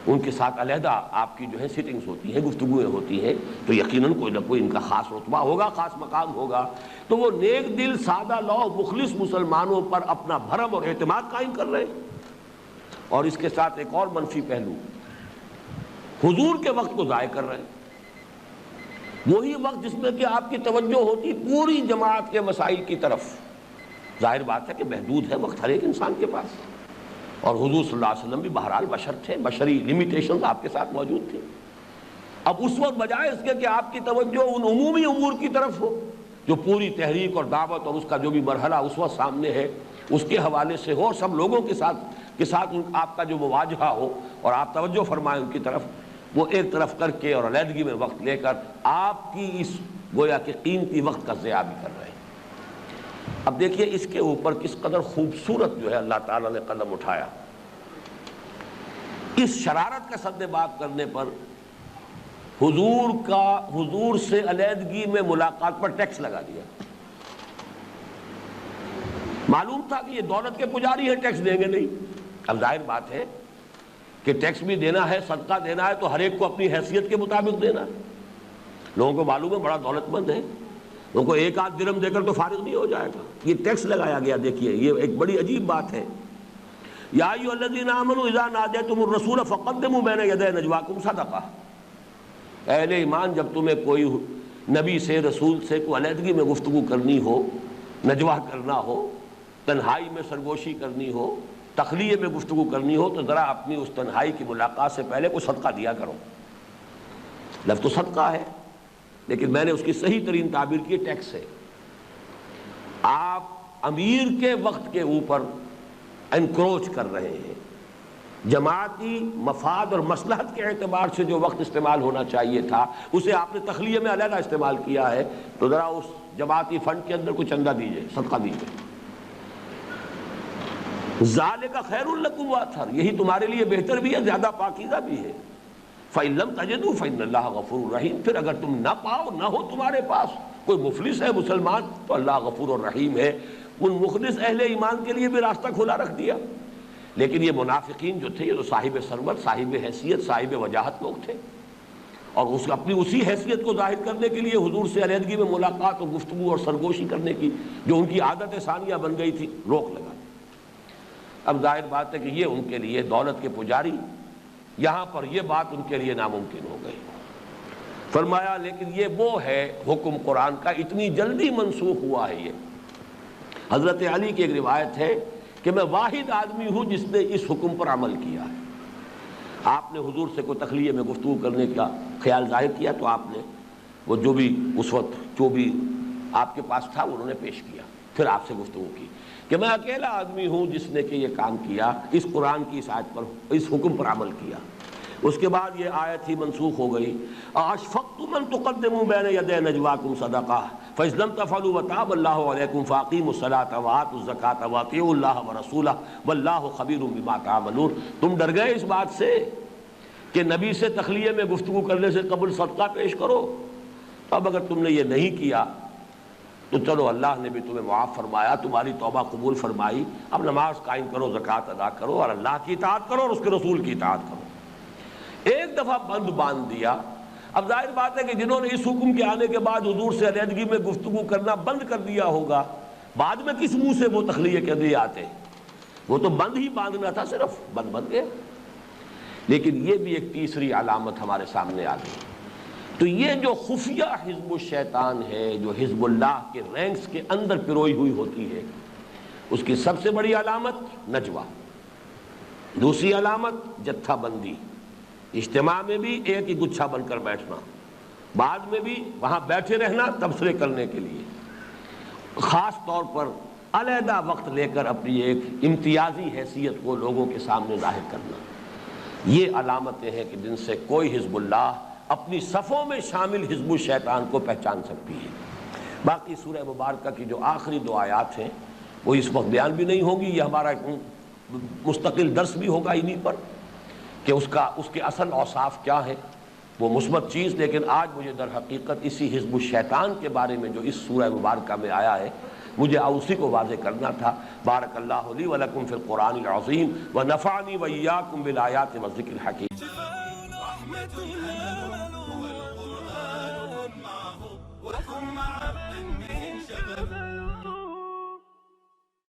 A: ان کے ساتھ علیحدہ آپ کی جو ہے سیٹنگز ہوتی ہیں، گفتگویں ہوتی ہیں، تو یقیناً کوئی نہ کوئی ان کا خاص رتبہ ہوگا، خاص مقام ہوگا۔ تو وہ نیک دل سادہ لوح مخلص مسلمانوں پر اپنا بھرم اور اعتماد قائم کر رہے ہیں، اور اس کے ساتھ ایک اور منفی پہلو، حضور کے وقت کو ضائع کر رہے ہیں، وہی وقت جس میں کہ آپ کی توجہ ہوتی پوری جماعت کے مسائل کی طرف۔ ظاہر بات ہے کہ محدود ہے وقت ہر ایک انسان کے پاس، اور حضور صلی اللہ علیہ وسلم بھی بہرحال بشر تھے، بشری لمیٹیشنز آپ کے ساتھ موجود تھی۔ اب اس وقت بجائے اس کے کہ آپ کی توجہ ان عمومی امور کی طرف ہو جو پوری تحریک اور دعوت اور اس کا جو بھی مرحلہ اس وقت سامنے ہے اس کے حوالے سے ہو، اور سب لوگوں کے ساتھ آپ کا جو مواجہہ ہو اور آپ توجہ فرمائیں ان کی طرف، وہ ایک طرف کر کے اور علیحدگی میں وقت لے کر آپ کی اس گویا کہ قیمتی وقت کا ضیاع بھی کر رہے ہیں۔ اب دیکھیے اس کے اوپر کس قدر خوبصورت جو ہے اللہ تعالیٰ نے قدم اٹھایا۔ اس شرارت کا سد باب کرنے پر حضور سے علیحدگی میں ملاقات پر ٹیکس لگا دیا۔ معلوم تھا کہ یہ دولت کے پجاری ہیں، ٹیکس دیں گے نہیں۔ اب ظاہر بات ہے کہ ٹیکس بھی دینا ہے، صدقہ دینا ہے تو ہر ایک کو اپنی حیثیت کے مطابق دینا ہے۔ لوگوں کو معلوم ہے بڑا دولت مند ہے، ان کو ایک آدھ درہم دے کر تو فارغ نہیں ہو جائے گا، یہ ٹیکس لگایا گیا۔ دیکھیے یہ ایک بڑی عجیب بات ہے۔ یا ایھا الذین آمنوا اذا ناجیتم الرسول فقدموا بین یدی نجواکم صدقہ۔ اہل ایمان، جب تمہیں کوئی نبی سے، رسول سے کوئی علیحدگی میں گفتگو کرنی ہو، نجوا کرنا ہو، تنہائی میں سرگوشی کرنی ہو، تخلیہ میں گفتگو کرنی ہو، تو ذرا اپنی اس تنہائی کی ملاقات سے پہلے کوئی صدقہ دیا کرو۔ لفظ تو صدقہ ہے لیکن میں نے اس کی صحیح ترین تعبیر کی ٹیکس ہے۔ آپ امیر کے وقت کے اوپر انکروچ کر رہے ہیں، جماعتی مفاد اور مصلحت کے اعتبار سے جو وقت استعمال ہونا چاہیے تھا اسے آپ نے تخلیہ میں علیحدہ استعمال کیا ہے، تو ذرا اس جماعتی فنڈ کے اندر کچھ چندہ دیجئے، صدقہ دیجئے۔ ذالک خیر لکم واطہر، یہی تمہارے لیے بہتر بھی ہے، زیادہ پاکیزہ بھی ہے۔ فإن لم تجدوا فإن اللہ غفور رحیم، پھر اگر تم نہ پاؤ، نہ ہو تمہارے پاس کوئی مفلس ہے مسلمان، تو اللہ غفور اور رحیم ہے، ان مخلص اہل ایمان کے لیے بھی راستہ کھلا رکھ دیا۔ لیکن یہ منافقین جو تھے، یہ تو صاحب ثروت، صاحب حیثیت، صاحب وجاہت لوگ تھے، اور اپنی اسی حیثیت کو ظاہر کرنے کے لیے حضور سے علیحدگی میں ملاقات اور گفتگو اور سرگوشی کرنے کی جو ان کی عادت ثانیہ بن گئی تھی، روک لگا۔ اب ظاہر بات ہے کہ یہ ان کے لیے دولت کے پجاری، یہاں پر یہ بات ان کے لیے ناممکن ہو گئی۔ فرمایا لیکن یہ وہ ہے حکم قرآن کا اتنی جلدی منسوخ ہوا ہے۔ یہ حضرت علی کی ایک روایت ہے کہ میں واحد آدمی ہوں جس نے اس حکم پر عمل کیا ہے۔ آپ نے حضور سے کوئی تخلیہ میں گفتگو کرنے کا خیال ظاہر کیا تو آپ نے وہ جو بھی اس وقت جو بھی آپ کے پاس تھا انہوں نے پیش کیا، پھر آپ سے گفتگو کی۔ کہ میں اکیلا آدمی ہوں جس نے کہ یہ کام کیا، اس قرآن کی اس آیت پر، اس حکم پر عمل کیا۔ اس کے بعد یہ آیت ہی منسوخ ہو گئی، اشفقتم ان تقدموا بین یدی نجواکم صدقہ فاذ لم تفعلوا وتاب اللہ علیکم فاقیموا الصلاۃ وآتوا الزکاۃ واطیعوا اللہ ورسولہ واللہ خبیر بما تعملون۔ تم ڈر گئے اس بات سے کہ نبی سے تخلیہ میں گفتگو کرنے سے قبل صدقہ پیش کرو، اب اگر تم نے یہ نہیں کیا تو چلو اللہ نے بھی تمہیں معاف فرمایا، تمہاری توبہ قبول فرمائی، اب نماز قائم کرو، زکوٰۃ ادا کرو اور اللہ کی اطاعت کرو اور اس کے رسول کی اطاعت کرو۔ ایک دفعہ بند باندھ دیا، اب ظاہر بات ہے کہ جنہوں نے اس حکم کے آنے کے بعد حضور سے علیحدگی میں گفتگو کرنا بند کر دیا ہوگا، بعد میں کس منہ سے وہ تخلیہ کے لیے آتے؟ وہ تو بند ہی باندھنا تھا، صرف بند بن گیا۔ لیکن یہ بھی ایک تیسری علامت ہمارے سامنے آ گئی۔ تو یہ جو خفیہ حزب الشیطان ہے، جو حزب اللہ کے رینکس کے اندر پروئی ہوئی ہوتی ہے، اس کی سب سے بڑی علامت نجوہ، دوسری علامت جتھا بندی، اجتماع میں بھی ایک ہی گچھا بن کر بیٹھنا، بعد میں بھی وہاں بیٹھے رہنا تبصرے کرنے کے لیے، خاص طور پر علیحدہ وقت لے کر اپنی ایک امتیازی حیثیت کو لوگوں کے سامنے ظاہر کرنا۔ یہ علامتیں ہیں کہ جن سے کوئی حزب اللہ اپنی صفوں میں شامل حزب الشیطان کو پہچان سکتی ہے۔ باقی سورہ مبارکہ کی جو آخری دو آیات ہیں وہ اس وقت بیان بھی نہیں ہوگی، یہ ہمارا مستقل درس بھی ہوگا انہی پر کہ اس کے اصل اوصاف کیا ہے، وہ مثبت چیز۔ لیکن آج مجھے در حقیقت اسی حزب الشیطان کے بارے میں جو اس سورہ مبارکہ میں آیا ہے مجھے اسی کو واضح کرنا تھا۔ بارک اللہ لی ولکم فی القرآن العظیم ونفعنی وإیاکم بالآیات والذکر الحکیم۔
B: رحمة الله والقرآن معه وكن مع